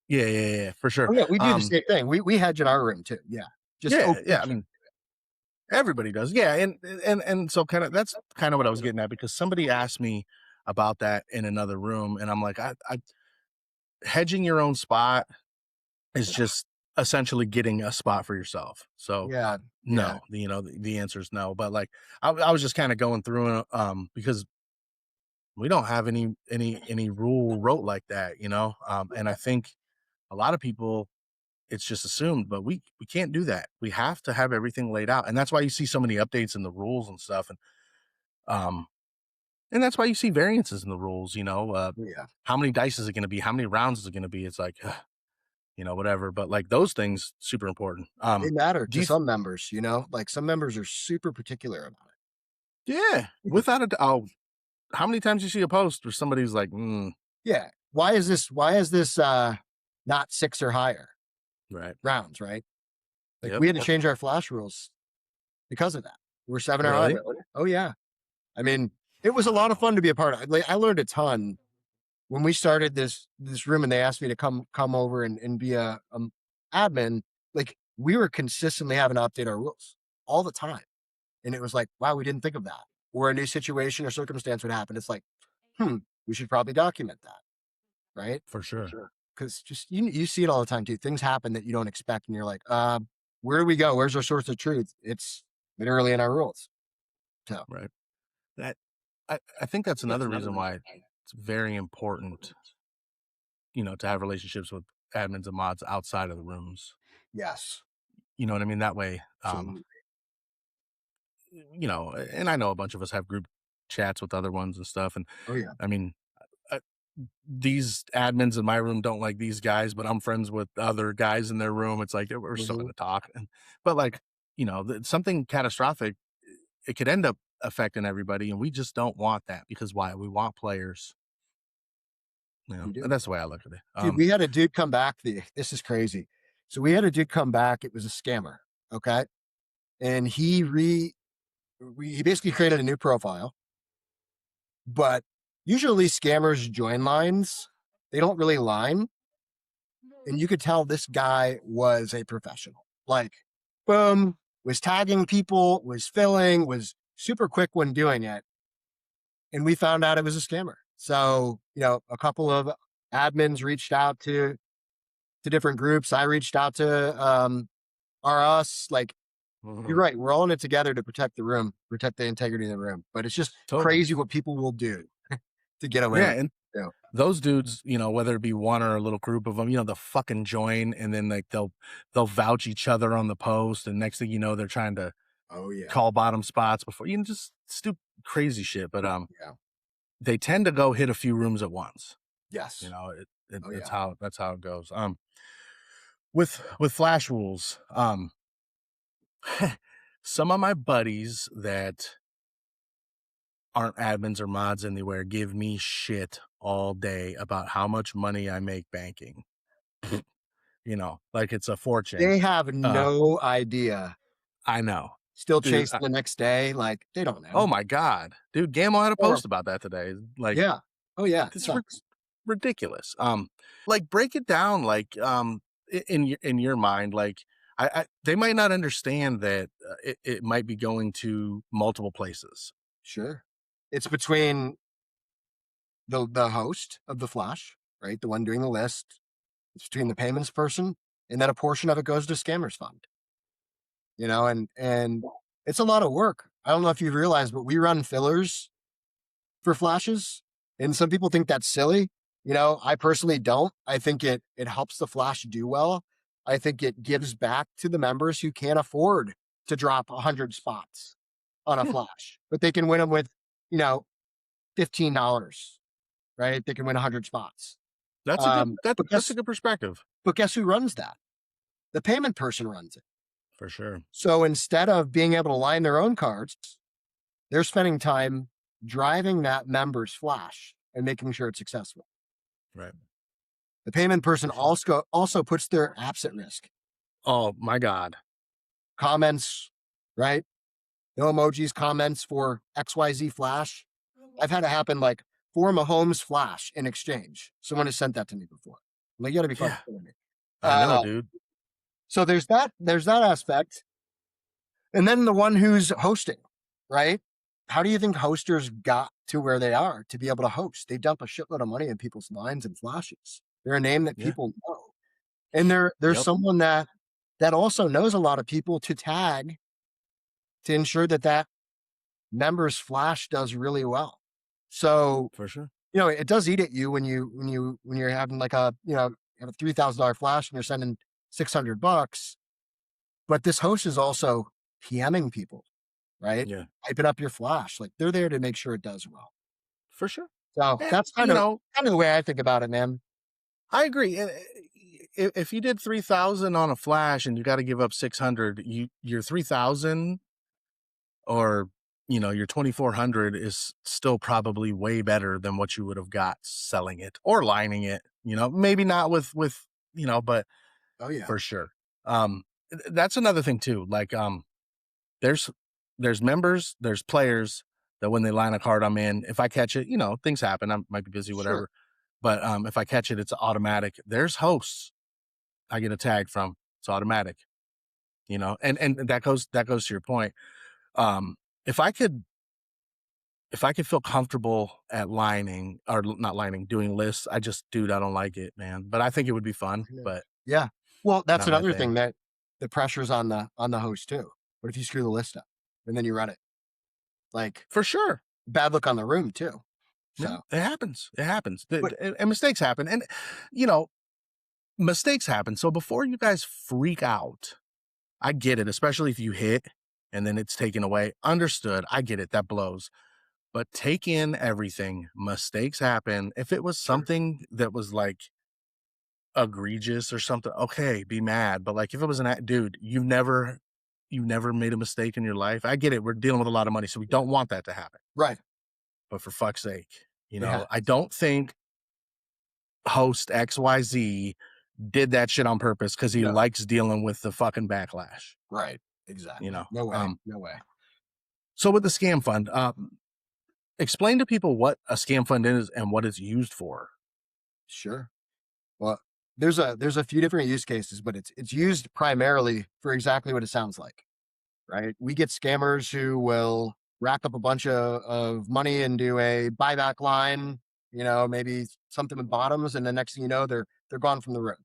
yeah, for sure. Oh yeah, we do the same thing. We hedge in our room too. Yeah. Just Yeah. open. I mean, everybody does. Yeah. And so that's kind of what I was getting at because somebody asked me about that in another room. And I'm like, I hedging your own spot is just essentially getting a spot for yourself. So Yeah. Yeah. no, the answer is no. But like, I was just kind of going through, because we don't have any rule wrote like that, and I think a lot of people, it's just assumed, but we can't do that. We have to have everything laid out, and that's why you see so many updates in the rules and stuff, um, and that's why you see variances in the rules. Yeah. How many dice is it going to be? How many rounds is it going to be? It's like, whatever. But like those things, super important. They matter Do to you? some members, like some members are super particular about Yeah, it. without a doubt. Oh, how many times you see a post where somebody's like, Yeah. Why is this not 6 or higher right, rounds, right? Like yep, we had to change our flash rules because of that. We're 7 or higher. really, Oh yeah. I mean, it was a lot of fun to be a part of. Like I learned a ton when we started this room and they asked me to come over and be a admin. Like we were consistently having to update our rules all the time. And it was like, wow, we didn't think of that. Or a new situation or circumstance would happen. It's like, we should probably document that, right? for sure, Because just you see it all the time too. Things happen that you don't expect, and you're like, where do we go? Where's our source of truth? It's literally in our rules. So right. That I think that's another reason why it's very important, to have relationships with admins and mods outside of the rooms. yes, You know what I mean? That way, absolutely. and I know a bunch of us have group chats with other ones and stuff. And Oh yeah. I mean, uh, these admins in my room don't like these guys, but I'm friends with other guys in their room. It's like we're starting Mhm. to talk, but like, something catastrophic, it could end up affecting everybody, and we just don't want that because why? We want players. We And do, that's the way I look at it. dude. We had a dude come back. This is crazy. So we had a dude come back. It was a scammer. Okay, and he basically created a new profile. But usually scammers join lines. They don't really line. And you could tell this guy was a professional. Like, boom, was tagging people, was filling, was super quick when doing it. And we found out it was a scammer. So, a couple of admins reached out to different groups. I reached out to our us. Like, you're Mhm. right. We're all in it together to protect the room, protect the integrity of the room. But it's just Totally. crazy what people will do to get away Yeah, with and it. You those dudes, whether it be one or a little group of them, they'll fucking join, and then like they'll vouch each other on the post, and next thing you know, they're trying to Oh yeah. call bottom spots before just stupid crazy shit. But Yeah. they tend to go hit a few rooms at once. Yes. Oh That's yeah. how it goes. With flash rules, some of my buddies that aren't admins or mods anywhere give me shit all day about how much money I make banking. Like it's a fortune. They have Uh, no idea. I know, Still dude. chasing the next day. Like they don't Oh know. my god, dude. Gamble had a Or post about that today. Like yeah. Oh yeah. It it's sucks. ridiculous. Like break it down. Like in your mind, like they might not understand that it might be going to multiple places. Sure. It's between the host of the flash, right? The one doing the list. It's between the payments person, and then a portion of it goes to scammers fund. and it's a lot of work. I don't know if you've realized, but we run fillers for flashes, and some people think that's silly. I personally don't. I think it helps the flash do well. I think it gives back to the members who can't afford to drop 100 spots on a Yeah, flash, but they can win them with, you know, $15, right? They can win 100 spots. that's a good that But that's a guess good perspective but guess who runs that? The payment person runs it. for sure. So instead of being able to line their own cards, they're spending time driving that member's flash and making sure it's successful. Right, The payment person for sure. also puts their apps at risk. Oh my god. Comments, right? No emojis, comments for XYZ flash. I've had it happen like for Mahomes flash in exchange. Someone has sent that to me before. I'm like, you gotta be fucking Yeah, kidding me. I know, Uh, dude. so there's that aspect. And then the one who's hosting, right? How do you think hosters got to where they are to be able to host? They dump a shitload of money in people's lines and flashes. They're a name that Yeah. people know. And there's Yep. someone that also knows a lot of people to tag to ensure that member's flash does really well. So, For sure. it does eat at you when you're having like you have a $3,000 flash and you're sending $600, but this host is also PMing people, right? Yeah, Hyping up your flash. Like they're there to make sure it does well. for sure. So And that's kind of the way I think about it, man. I agree. If you did 3,000 on a flash and you got to give up 600, your 3,000 or your 2,400 is still probably way better than what you would have got selling it or lining it. Maybe not with but Oh yeah. for sure. Um, that's another thing too. Like there's there's members, there's players that when they line a card I'm in, if I catch it, things happen. I might be busy, Sure. whatever. But if I catch it, it's automatic. There's hosts I get a tag from. It's automatic. And that goes to your point. Um, if I could feel comfortable at lining or not lining, doing lists, dude, I don't like it, man. But I think it would be fun, I know. but Yeah. Well, that's not my another thing. thing that the pressure's on the host too. What if you screw the list up and then you run it? Like For sure. bad look on the room too. Yeah, So, it happens. It happens. but And mistakes happen. And you know, mistakes happen. So before you guys freak out, I get it, especially if you hit and then it's taken away. Understood. I get it. That blows. But take in everything. Mistakes happen. If it was sure. something that was like egregious or something, okay, be mad. But like if it was dude, you never made a mistake in your life. I get it. We're dealing with a lot of money, so we don't want that to happen. Right. But for fuck's sake, Yeah. I don't think host XYZ did that shit on purpose because he No. likes dealing with the fucking backlash, Right. you Exactly. know. No way. Um, No way. so with the scam fund, explain to people what a scam fund is and what it's used for. Sure. Well, there's a few different use cases, but it's used primarily for exactly what it sounds like, right? We get scammers who will rack up a bunch of money and do a buyback line, maybe something with bottoms, and the next thing you know, they're gone from the room.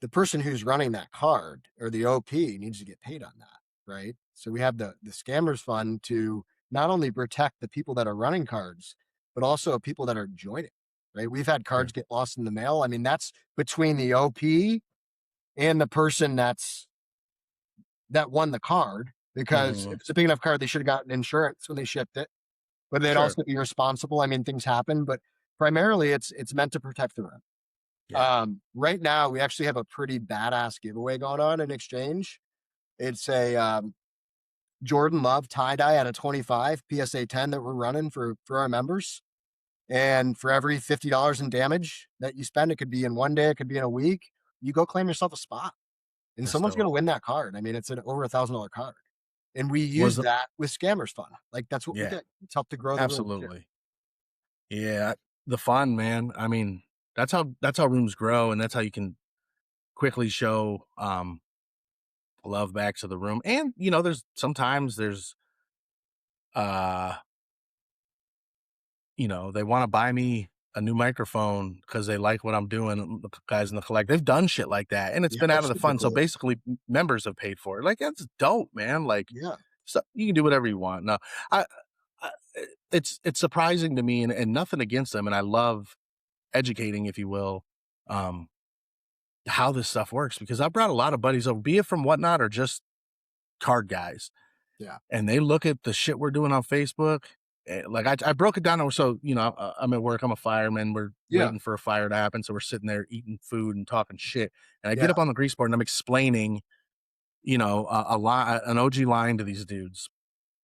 The person who's running that card or the OP needs to get paid on that, right? So we have the scammers fund to not only protect the people that are running cards, but also people that are joining. Right? We've had cards Sure. get lost in the mail. I mean, that's between the OP and the person that won the card. Because Hmm. if it's a big enough card, they should have gotten insurance when they shipped it. But they'd Sure. also be responsible. I mean, things happen, but primarily it's meant to protect the room. Yeah. Right now, we actually have a pretty badass giveaway going on in Exchange. It's a Jordan Love tie dye out of 25 PSA 10 that we're running for our members. And for every $50 in damage that you spend, it could be in one day, it could be in a week. You go claim yourself a spot, and That's someone's going dope. to win that card. I mean, it's an over $1,000 card, and we Was use the that with Scammers Fun. Like that's what we Yeah, did. It's helped to grow the room too. absolutely. Yeah, the fun, man. I mean, that's how rooms grow, and that's how you can quickly show love back to the room. And there's uh they want to buy me a new microphone because they like what I'm doing. The guys in the collect, they've done shit like that, and it's Yeah, been out that's of the super fund. So cool. basically, members have paid for it. Like that's dope, man. Like, Yeah, so you can do whatever you want. No, I, I it's surprising to me, and nothing against them, and I love educating, if you will, um, how this stuff works because I brought a lot of buddies over, be it from Whatnot or just card guys, yeah, and they look at the shit we're doing on Facebook. Like I broke it down. So, I'm at work. I'm a fireman. We're yeah, waiting for a fire to happen. So we're sitting there eating food and talking shit. And I get yeah, up on the grease board and I'm explaining, a line, an OG line to these dudes.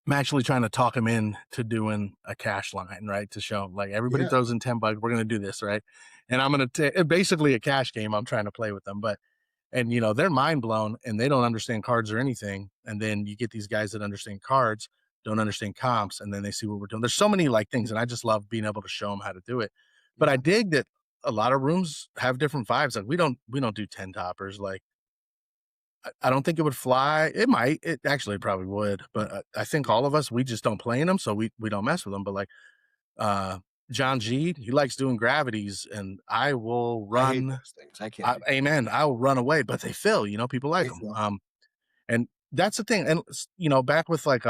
I'm actually trying to talk them in to doing a cash line, right? To show 'em, like everybody yeah, throws in 10 bucks. We're going to do this, right? And I'm going to basically a cash game. I'm trying to play with them, but and they're mind blown and they don't understand cards or anything. And then you get these guys that understand cards, don't understand comps, and then they see what we're doing. There's so many like things, and I just love being able to show them how to do it. But I yeah, dig that a lot of rooms have different vibes. Like we don't do 10 toppers. Like I don't think it would fly. It might. It actually probably would. But I think yeah. all of us, we just don't play in them, so we don't mess with them. But like uh John G, he likes doing gravities, and I will I hate run. those things. I can't do that. Amen. I will run away, but they fill. People like They them. feel. And that's the thing. And back with like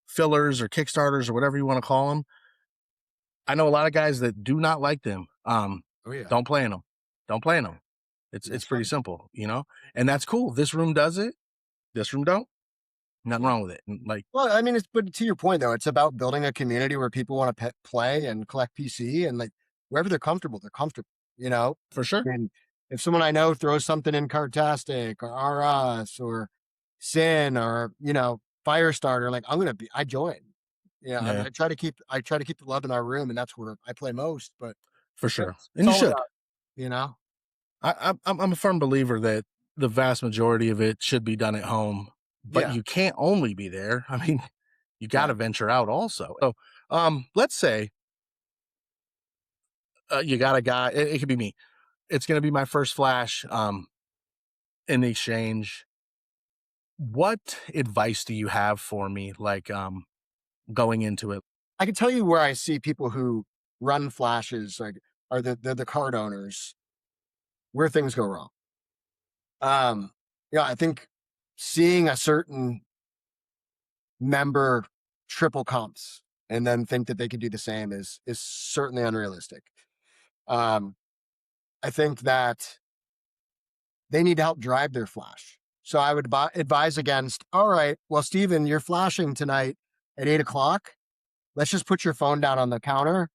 fillers or Kickstarters or whatever you want to call them, I know a lot of guys that do not like them. Oh yeah, Don't play in them. Don't play in them. It's that's pretty fine. simple. And that's cool. This room does it. This room don't. Nothing Yeah. wrong with it. And like Well, I mean, but to your point though, it's about building a community where people want to play and collect PC, and like wherever they're comfortable, they're comfortable. You know, for sure. and if someone I know throws something in Cardtastic or RS or Sin or Firestarter, like I join. Yeah, Yeah, I try to keep the love in our room, and that's where I play most. But for sure. it's And you all should. about you know, I'm a firm believer that the vast majority of it should be done at home, but yeah, you can't only be there. I mean, you got to right. venture out also. So, let's say you got a guy. It could be me. It's going to be my first flash in the exchange. What advice do you have for me, like going into it? I can tell you where I see people who run flashes, like are the card owners, where things go wrong. Um, I think seeing a certain member triple comps and then think that they could do the same is certainly unrealistic. Um, I think that they need to help drive their flash. So I would advise against, all right, well, Steven, you're flashing tonight at 8 o'clock. Let's just put your phone down on the counter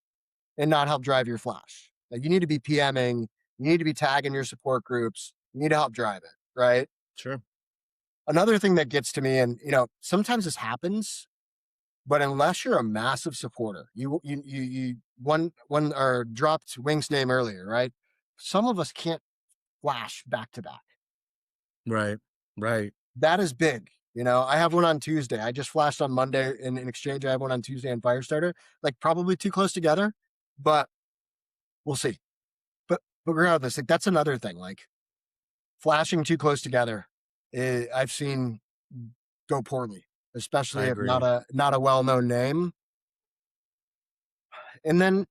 and not help drive your flash. Like you need to be PMing, you need to be tagging your support groups, you need to help drive it, right? Sure. Another thing that gets to me, and sometimes this happens, but unless you're a massive supporter, you one or dropped Wink's name earlier, right? Some of us can't flash back to back. Right. Right. That is big. I have one on Tuesday. I just flashed on Monday in Exchange. I have one on Tuesday in Firestarter. Like probably too close together, but we'll see. But regardless, like that's another thing. Like flashing too close together, I've seen go poorly, I especially if agree. not a well known name. And then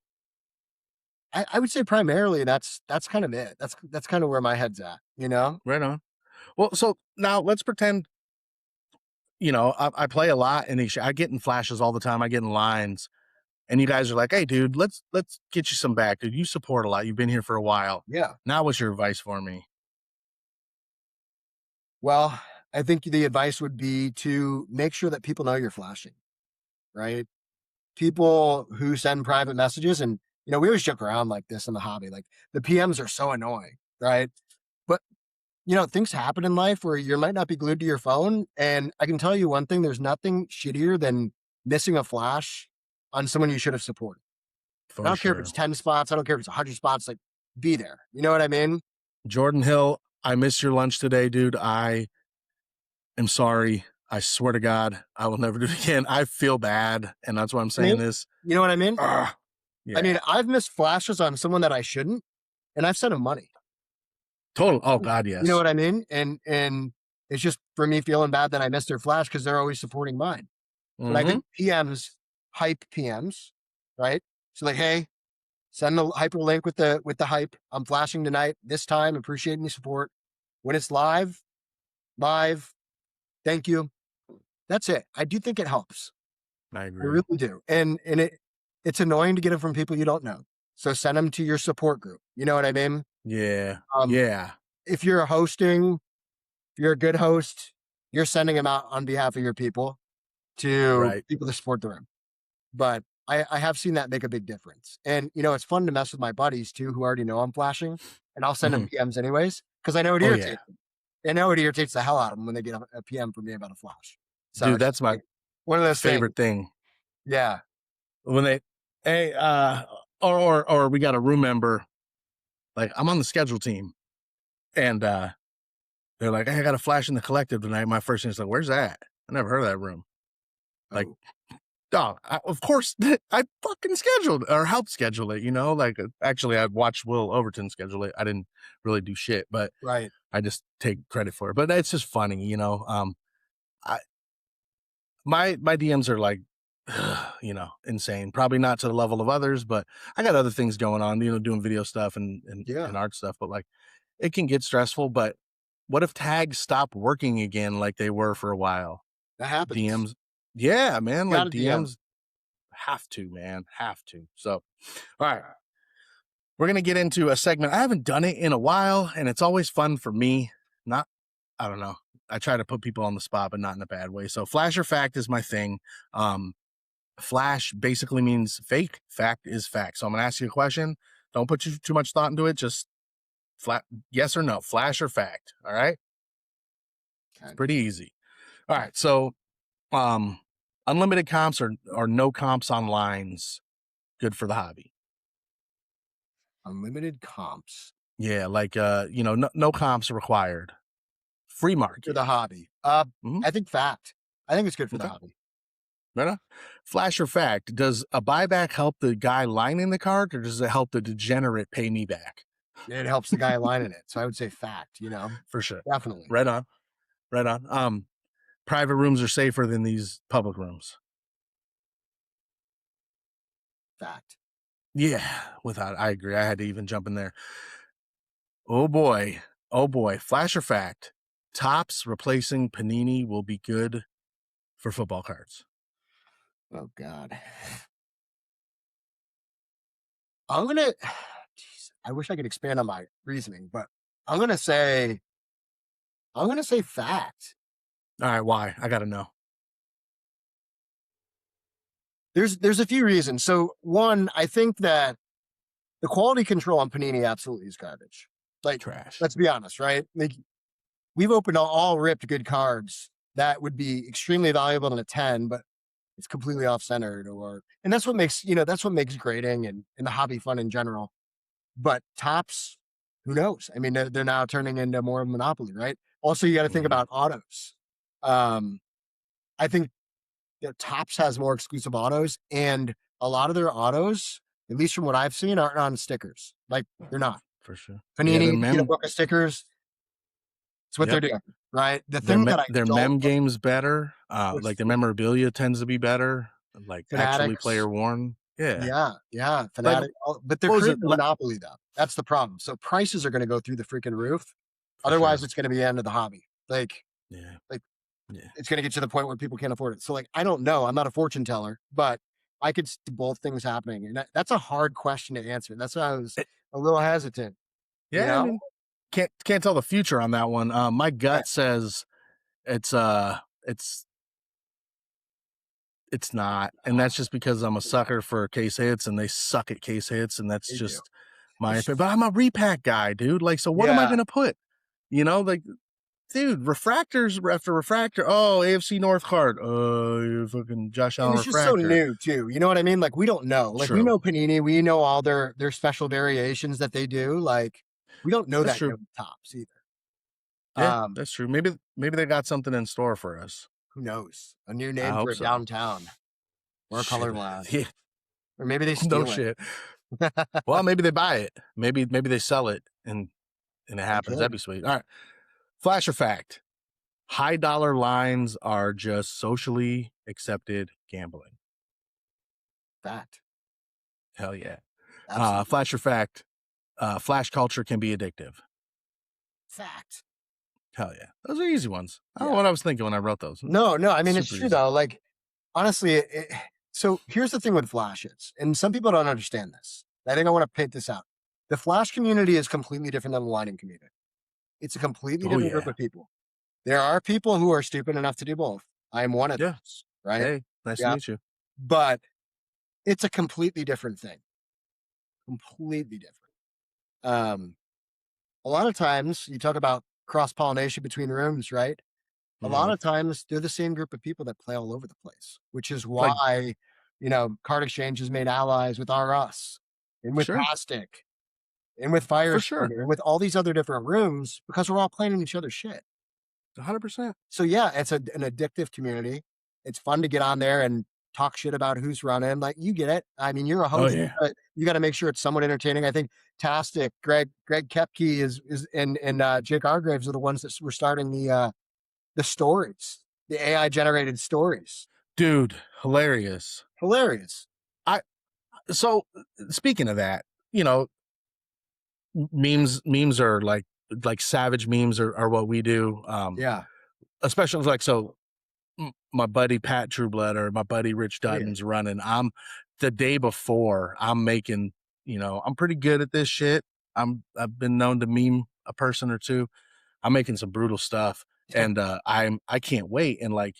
I would say primarily that's kind of it. That's kind of where my head's at. Right on. Well, so now let's pretend, I play a lot in these. I get in flashes all the time. I get in lines, and you guys are like, "Hey, dude, let's get you some back, dude. You support a lot. You've been here for a while. Yeah. Now, what's your advice for me?" Well, I think the advice would be to make sure that people know you're flashing, right? People who send private messages, and we always joke around like this in the hobby, like the PMs are so annoying, right? But things happen in life where you might not be glued to your phone. And I can tell you one thing, there's nothing shittier than missing a flash on someone you should have supported. I For don't care if it's sure. 10 spots, I don't care if it's 100 spots, like be there. You know what I mean? Jordan Hill, I missed your lunch today, dude. I am sorry. I swear to God, I will never do it again. I feel bad, and that's why I'm I mean, saying this. you know what I mean? Ugh. I Yeah. mean, I've missed flashes on someone that I shouldn't, and I've sent them money. Total. Oh God, You know yes. what I mean? And it's just for me feeling bad that I missed their flash because they're always supporting mine. But I Mm-hmm. think PMs hype PMs, right? So like, hey, Send the hyperlink with the hype. I'm flashing tonight. This time, appreciating the support. When it's live, thank you. That's it. I do think it helps. I I agree. really do. And it's annoying to get them from people you don't know. So send them to your support group. You know what I mean? Yeah. Um, Yeah. if you're hosting, if you're a good host, you're sending them out on behalf of your people to Right. people to support the room. But I have seen that make a big difference. And it's fun to mess with my buddies too, who already know I'm flashing, and I'll send them Mhm. PMs anyways because I know it Oh yeah. irritates them. I know it irritates the hell out of them when they get a PM from me about a flash. So Dude, it's that's just my like one of those things. favorite thing. Yeah, When they hey, or we got a room member, like I'm on the schedule team and they're like, "Hey, I got a flash in the collective tonight." My first thing is like, "Where's that? I never heard of that room." Like, oh, dog, of course I fucking scheduled or helped schedule it, like actually I watched Will Overton schedule it. I didn't really do shit, but right. I just take credit for it. But it's just funny. I my DMs are like insane. Probably not to the level of others, but I got other things going on, doing video stuff and Yeah, art stuff, but like it can get stressful. But what if tags stop working again like they were for a while? that happens. DMs, yeah, man, You like got a DM. DMs have to, man, have to. So, all right, we're gonna get into a segment. I haven't done it in a while, and it's always fun for me. Not, I don't know. I try to put people on the spot, but not in a bad way. So, flash or fact is my thing. Um, Flash basically means fake. Fact is fact. So I'm gonna ask you a question. Don't put too much thought into it. Just flat yes or no. Flash or fact. All right. It's Okay. pretty easy. All right. So um unlimited comps or no comps on lines. Good for the hobby. Unlimited comps Yeah, like no comps required. Free for market. the hobby. Mm-hmm. I think fact. I think it's good for the Okay. hobby. Right on. Flash or fact. Does a buyback help the guy lining the card or does it help the degenerate pay me back? It helps the guy aligning it. So I would say fact, For sure. definitely Right on. Right on. Private rooms are safer than these public rooms. fact. Yeah, without I agree. I had to even jump in there. Oh boy. Oh boy. Flash or fact. Tops replacing Panini will be good for football cards. Oh God. I'm gonna jeez, I wish I could expand on my reasoning, but I'm gonna say I'm gonna say fact. All right, why? I gotta know. There's a few reasons. So one, I think that the quality control on Panini absolutely is garbage. Like, Trash. let's be honest, right? Like we've opened all ripped good cards that would be extremely valuable in a 10, but it's completely off centered or and that's what makes that's what makes grading and the hobby fun in general. But tops, who knows? I mean, they're now turning into more of a monopoly, right? Also, you got to think Mhm. about autos. Um, I think Tops has more exclusive autos, and a lot of their autos, at least from what I've seen, aren't on stickers. Like they're not. For sure. Yeah, Panini, you get a book of stickers. It's what they're yep. doing, right? The thing that I Their don't mem game's better. was Like the memorabilia tends to be better. Like actually Fanatics. player worn. Yeah. Yeah, Like Fanatic. But they're what was it? creating a monopoly, though. That's the problem. So prices are going to go through the freaking roof. For Otherwise, sure. it's going to be the end of the hobby. Yeah. Like Yeah. it's going to get to the point where people can't afford it. So, like, I don't know. I'm not a fortune teller, but I could see both things happening, and that's a hard question to answer. That's why I was a little hesitant. You Yeah, I know? mean, can't tell the future on that one. My Right. gut says it's uh it's it's not, and that's just because I'm a sucker for case hits, and they suck at case hits, and that's They do. just my It's opinion. But I'm a repack guy, dude. Like, so what am I yeah, gonna put? Like, dude, refractors after refractor. Oh, AFC North card. You fucking Josh and Allen it's just so refractor. new too. You know what I mean? Like we don't know. Like we True. know Panini, we know all their special variations that they do. Like we don't know That's that yet true. with tops either. Yeah, Um, that's true. Maybe they got something in store for us. who knows? A new I name for hope a so. downtown or a Shit. color line, Yeah, or maybe they no steal it. shit. Well, maybe they buy it. Maybe they sell it and it They happens. That'd could. be sweet. All right. Flash or fact. High dollar lines are just socially accepted gambling. Fact. Hell yeah. Absolutely. Flash or fact, flash culture can be addictive. Fact. Hell yeah. Those are easy ones. I don't know Yeah. what I was thinking when I wrote those. No, I mean, it's Super true easy. though. Like, honestly, so here's the thing with flashes, and some people don't understand this. I think I want to paint this out. The flash community is completely different than the lightning community. It's a completely Oh different group yeah. of people. There are people who are stupid enough to do both. I am one of Yeah. those, right? Hey, nice to Yeah. meet you. But it's a completely different thing. Completely different. Um, a lot of times you talk about cross pollination between rooms, right? A lot Mhm. of times they're the same group of people that play all over the place, which is Like, why, Card Exchange has made allies with R Us and with sure, Pastic and with for sure. Firestarter and with all these other different rooms because we're all playing in each other's shit. 100%. So yeah, it's an addictive community. It's fun to get on there and talk shit about who's running. Like you get it. I mean, you're a Oh host, yeah. but you got to make sure it's somewhat entertaining. I think Tastic, Greg Kepke is and Jake Hargraves are the ones that were starting the stories, the AI generated stories. Dude, hilarious. Hilarious. I so speaking of that, you know, memes are like savage memes are what we do. Yeah. Especially like so my buddy Pat Trueblood or my buddy Rich Oh yeah. Dutton's running. I'm the day before I'm making, I'm pretty good at this shit. I've been known to meme a person or two. I'm making some brutal stuff and I can't wait. And like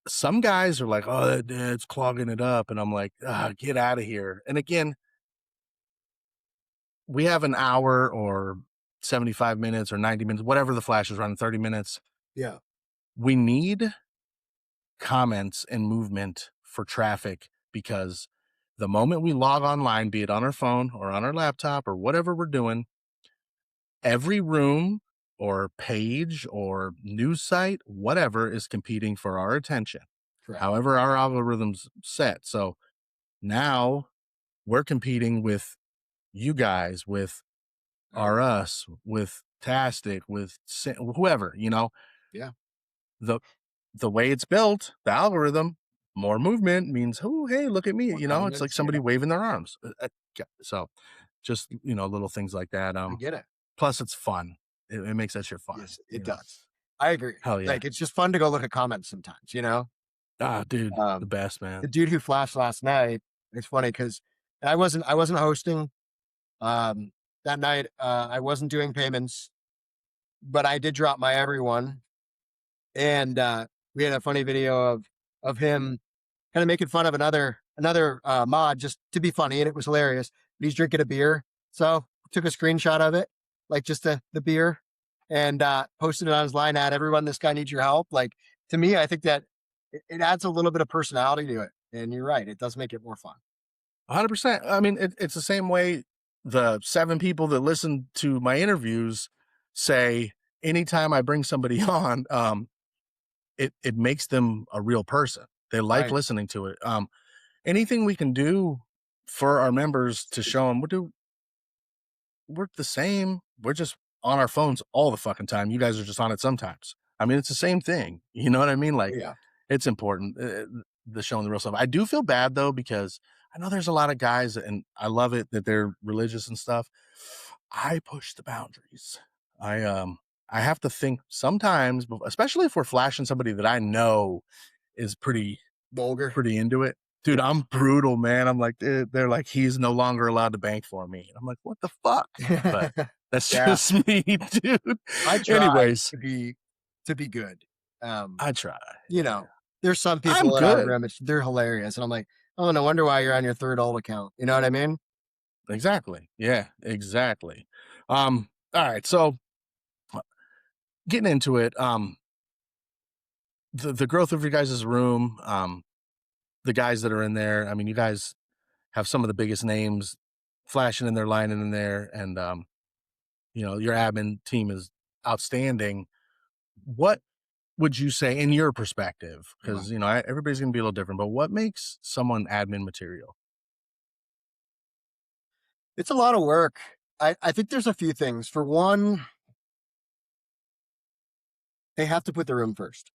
some guys are like, oh, it's clogging it up. And I'm like, get out of here. And again, we have an hour or 75 minutes or 90 minutes, whatever the flash is running, 30 minutes. Yeah. We need comments and movement for traffic because the moment we log online, be it on our phone or on our laptop or whatever we're doing, every room or page or news site, whatever, is competing for our attention. Correct. However, our algorithm's set. So now we're competing with you guys, with Everyone. us, with Tastic, with whoever, Yeah. the the way it's built, the algorithm, more movement means, oh, hey, look at me. More It's like comments. Yeah. somebody waving their arms. Yeah. So just, little things like that. I get it. Plus it's fun. It makes that shit Yes, fun. it does. I agree. Hell yeah. Like it's just fun to go look at comments sometimes. Ah, dude, the Um, best, the man. dude who flashed last night, it's funny because I wasn't hosting that night. I wasn't doing payments, but I did drop my everyone. And we had a funny video of him kind of making fun of another mod just to be funny, and it was hilarious. But he's drinking a beer, so took a screenshot of it, like just the beer, and posted it on his line at everyone. This guy needs your help. Like to me, I think that it adds a little bit of personality to it. And you're right, it does make it more fun. 100%. I mean, it's the same way the 7 people that listen to my interviews say anytime I bring somebody on, it makes them a real person. They like Right. listening to it. Anything we can do for our members to show them we're the same. We're just on our phones all the fucking time. You guys are just on it sometimes. I mean, it's the same thing. You know what I mean? Oh, Like, yeah. it's important, the showing the real stuff. I do feel bad though because I know there's a lot of guys, and I love it that they're religious and stuff. I push the boundaries. I have to think sometimes, especially if we're flashing somebody that I know is Vulgar. pretty into it. Dude, Yeah. I'm brutal, man. I'm like, they're like, he's no longer allowed to bank for me. I'm like, what the fuck? But that's Yeah. just me, dude. I try Anyways, to be good. Um, I try. you know, there's some I'm people in our good. room, they're hilarious. And I'm like, oh, no wonder why you're on your third alt account. You know what I mean? Exactly. Yeah, exactly. All right. So getting into it, the growth of your guys' room, the guys that are in there. I mean, you guys have some of the biggest names flashing in there, lining in there, and your admin team is outstanding. What would you say in your perspective? Right. Because everybody's gonna be a little different, but what makes someone admin material? It's a lot of work. I think there's a few things. For one, they have to put the room first.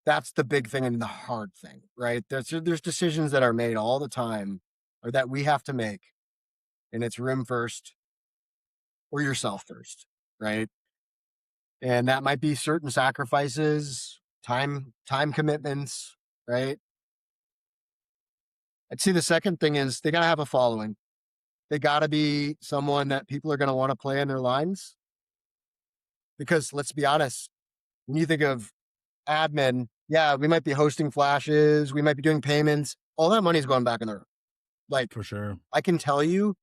That's the big thing and the hard thing, right? There's decisions that are made all the time or that we have to make, and it's room first or yourself first, right? And that might be certain sacrifices, time commitments, right? I'd say the second thing is they got to have a following. They got to be someone that people are going to want to play in their lines. Because let's be honest, when you think of admin, yeah, we might be hosting flashes, we might be doing payments. All that money is going back in there. Like, For sure. I can tell you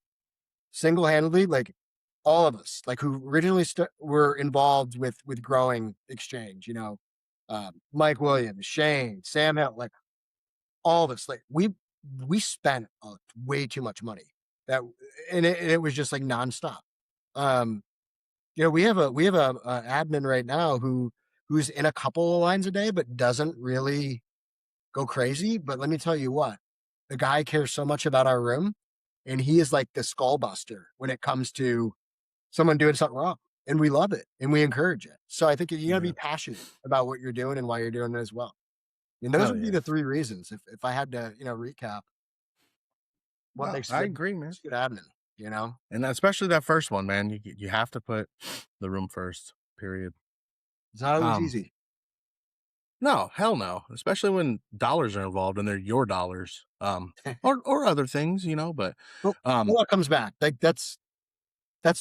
single handedly, like all of us, like who originally were involved with growing Xchange, Mike Williams, Shane, Sam Hill, like all of us, like we spent way too much money that, and it was just like nonstop. Um, we have a admin right now who's in a couple of lines a day, but doesn't really go crazy. But let me tell you what, the guy cares so much about our room, and he is like the skull buster when it comes to someone doing something wrong. And we love it and we encourage it. So I think you got to be Yeah. passionate about what you're doing and why you're doing it as well. And those Hell would be yeah. the three reasons if I had to, recap what No, makes I agree, man. a good admin, you know? And especially that first one, man. You have to put the room first. Period. It's not always Um, easy. no, hell no. Especially when dollars are involved and they're your dollars. Or other things, but Well, um, all that comes back. Like that's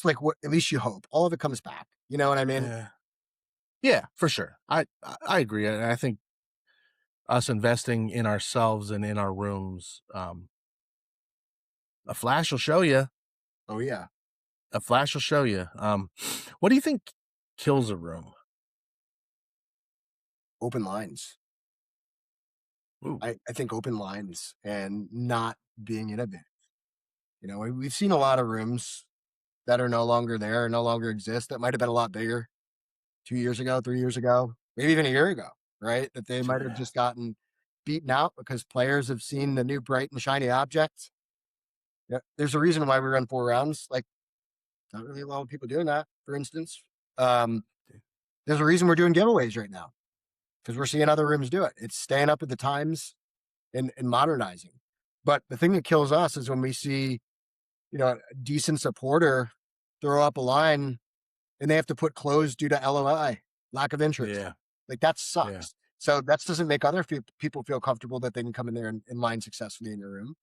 like what at least you hope. All of it comes back. You know what I mean? eh, yeah, for sure. I agree. I think us investing in ourselves and in our rooms, a flash will show you. Oh yeah. A flash will show you. What do you think kills a room? Open lines. Ooh, I think open lines and not being innovative. We've seen a lot of rooms that are no longer there, no longer exist, that might have been a lot bigger 2 years ago, 3 years ago, maybe even a year ago, right? That they might have yeah, just gotten beaten out because players have seen the new bright and shiny objects. Yeah, there's a reason why we run 4 rounds. Like, not really a lot of people doing that, for instance. Um, there's a reason we're doing giveaways right now because we're seeing other rooms do it. It's staying up at the times and modernizing. But the thing that kills us is when we see, a decent supporter throw up a line and they have to put closed due to LOI, lack of interest. yeah, Like that yeah, sucks. So that doesn't make other people feel comfortable that they can come in there and line successfully in your room.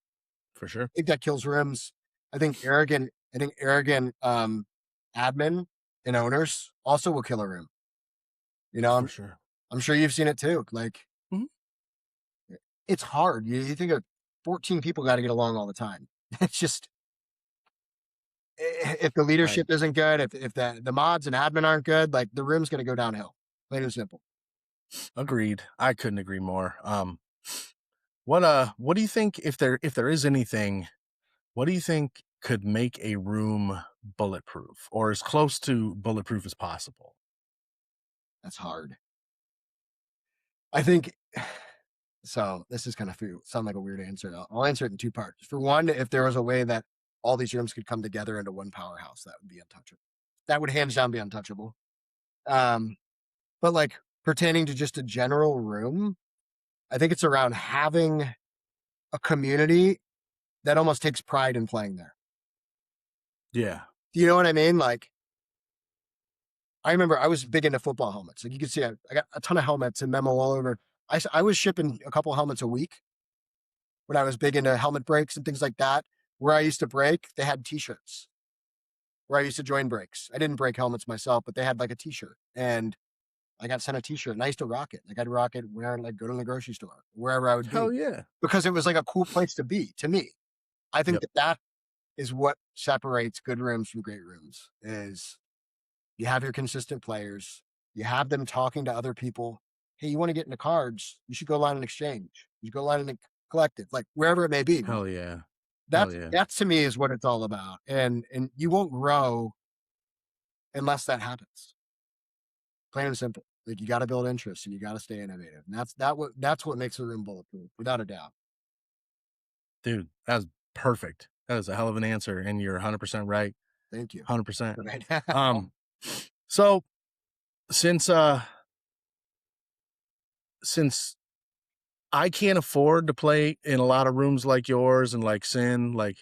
for sure, I think that kills rooms. I think arrogant admin and owners also will kill a room. You know, for I'm, sure. I'm sure you've seen it too. Like Mhm. it's hard. You think of 14 people got to get along all the time. It's just if the I leadership isn't good, if the mods and admin aren't good, like the room's going to go downhill. Plain and simple. agreed. I couldn't agree more. What do you think if there is anything? What do you think could make a room bulletproof or as close to bulletproof as possible? That's hard. I think so. This is kind of sound like a weird answer. I'll answer it in two parts. For one, if there was a way that all these rooms could come together into one powerhouse, that would be untouchable. That would hands down be untouchable. Um, but like pertaining to just a general room, I think it's around having a community that almost takes pride in playing there. Yeah. Do you know what I mean? Like I remember I was big into football helmets. Like you can see, I got a ton of helmets and memo all over. I was shipping a couple helmets a week when I was big into helmet breaks and things like that. Where I used to break, they had T-shirts. Where I used to join breaks, I didn't break helmets myself, but they had like a T-shirt, and I got sent a T-shirt, and I used to rock it. Like I'd rock it wearing like go to the grocery store, wherever I would Hell be, yeah. because it was like a cool place to be. To me, I think Yep. that is what separates good rooms from great rooms. Is you have your consistent players, you have them talking to other people. Hey, you want to get into cards? You should go line an exchange. You should go line an collective, like wherever it may be. Hell yeah. Hell That's yeah. that to me is what it's all about. And you won't grow unless that happens. Plain and simple. Like you got to build interest and you got to stay innovative. And that's what makes a room bulletproof, without a doubt. Dude, that was perfect. That was a hell of an answer. And you're 100% right. Thank you. 100%. Right. So since since I can't afford to play in a lot of rooms like yours and like Sin, like,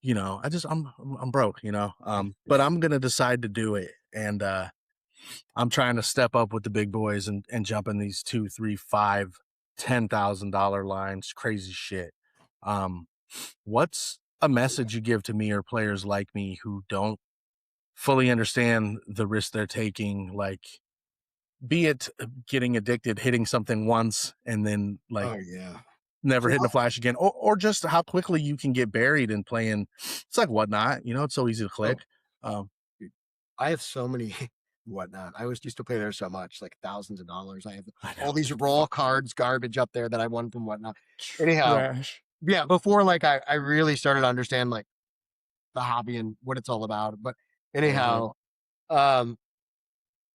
I'm broke, but I'm gonna decide to do it. And I'm trying to step up with the big boys and jump in these 2, 3, 5, $10,000 lines, crazy shit. Um, what's a message you give to me or players like me who don't fully understand the risk they're taking, like be it getting addicted, hitting something once and then like Oh yeah. never So hitting a flash again, or just how quickly you can get buried in playing. It's like Whatnot, it's so easy to oh, click. Um, dude, I have so many Whatnot. I was used to play there so much, like thousands of dollars. I have I all know these it's raw fuck cards, garbage up there that I won from Whatnot. Anyhow, trash. yeah, before like I really started to understand like the hobby and what it's all about. But Uh-huh. anyhow, um,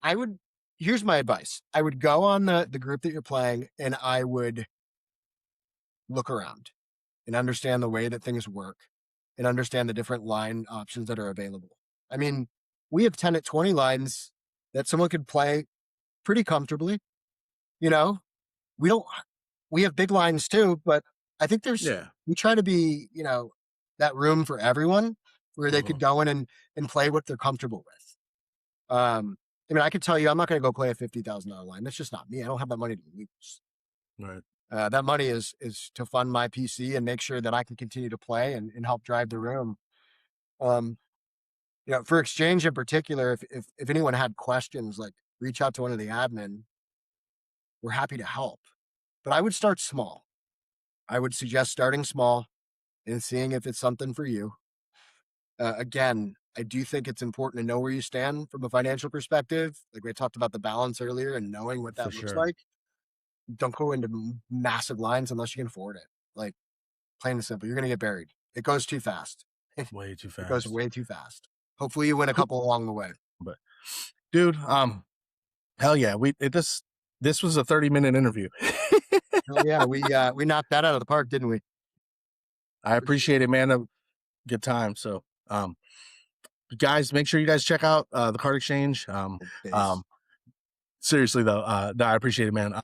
I would here's my advice. I would go on the group that you're playing and I would look around and understand the way that things work and understand the different line options that are available. I mean, we have 10 at 20 lines that someone could play pretty comfortably, you know? We don't we have big lines too, but I think Yeah. we try to be, that room for everyone where they could Uh-huh. go in and play what they're comfortable with. I mean, I could tell you I'm not going to go play a $50,000 line. That's just not me. I don't have that money to lose. Right. That money is to fund my PC and make sure that I can continue to play and help drive the room. Um, for Exchange in particular, if anyone had questions, like reach out to one of the admin. We're happy to help. But I would start small. I would suggest starting small and seeing if it's something for you. Again, I do think it's important to know where you stand from a financial perspective. Like we talked about the balance earlier and knowing what For that looks sure. like. Don't go into massive lines unless you can afford it. Like plain and simple, you're going to get buried. It goes too fast. Way too It goes fast. way too fast. Hopefully, you win a Who couple along the way. but dude, hell yeah. This was a 30-minute interview. Hell yeah, we knocked that out of the park, didn't we? I For sure. appreciate it, man. A good time. So guys, make sure you guys check out the card exchange. Base. Seriously though, no, I appreciate it, man.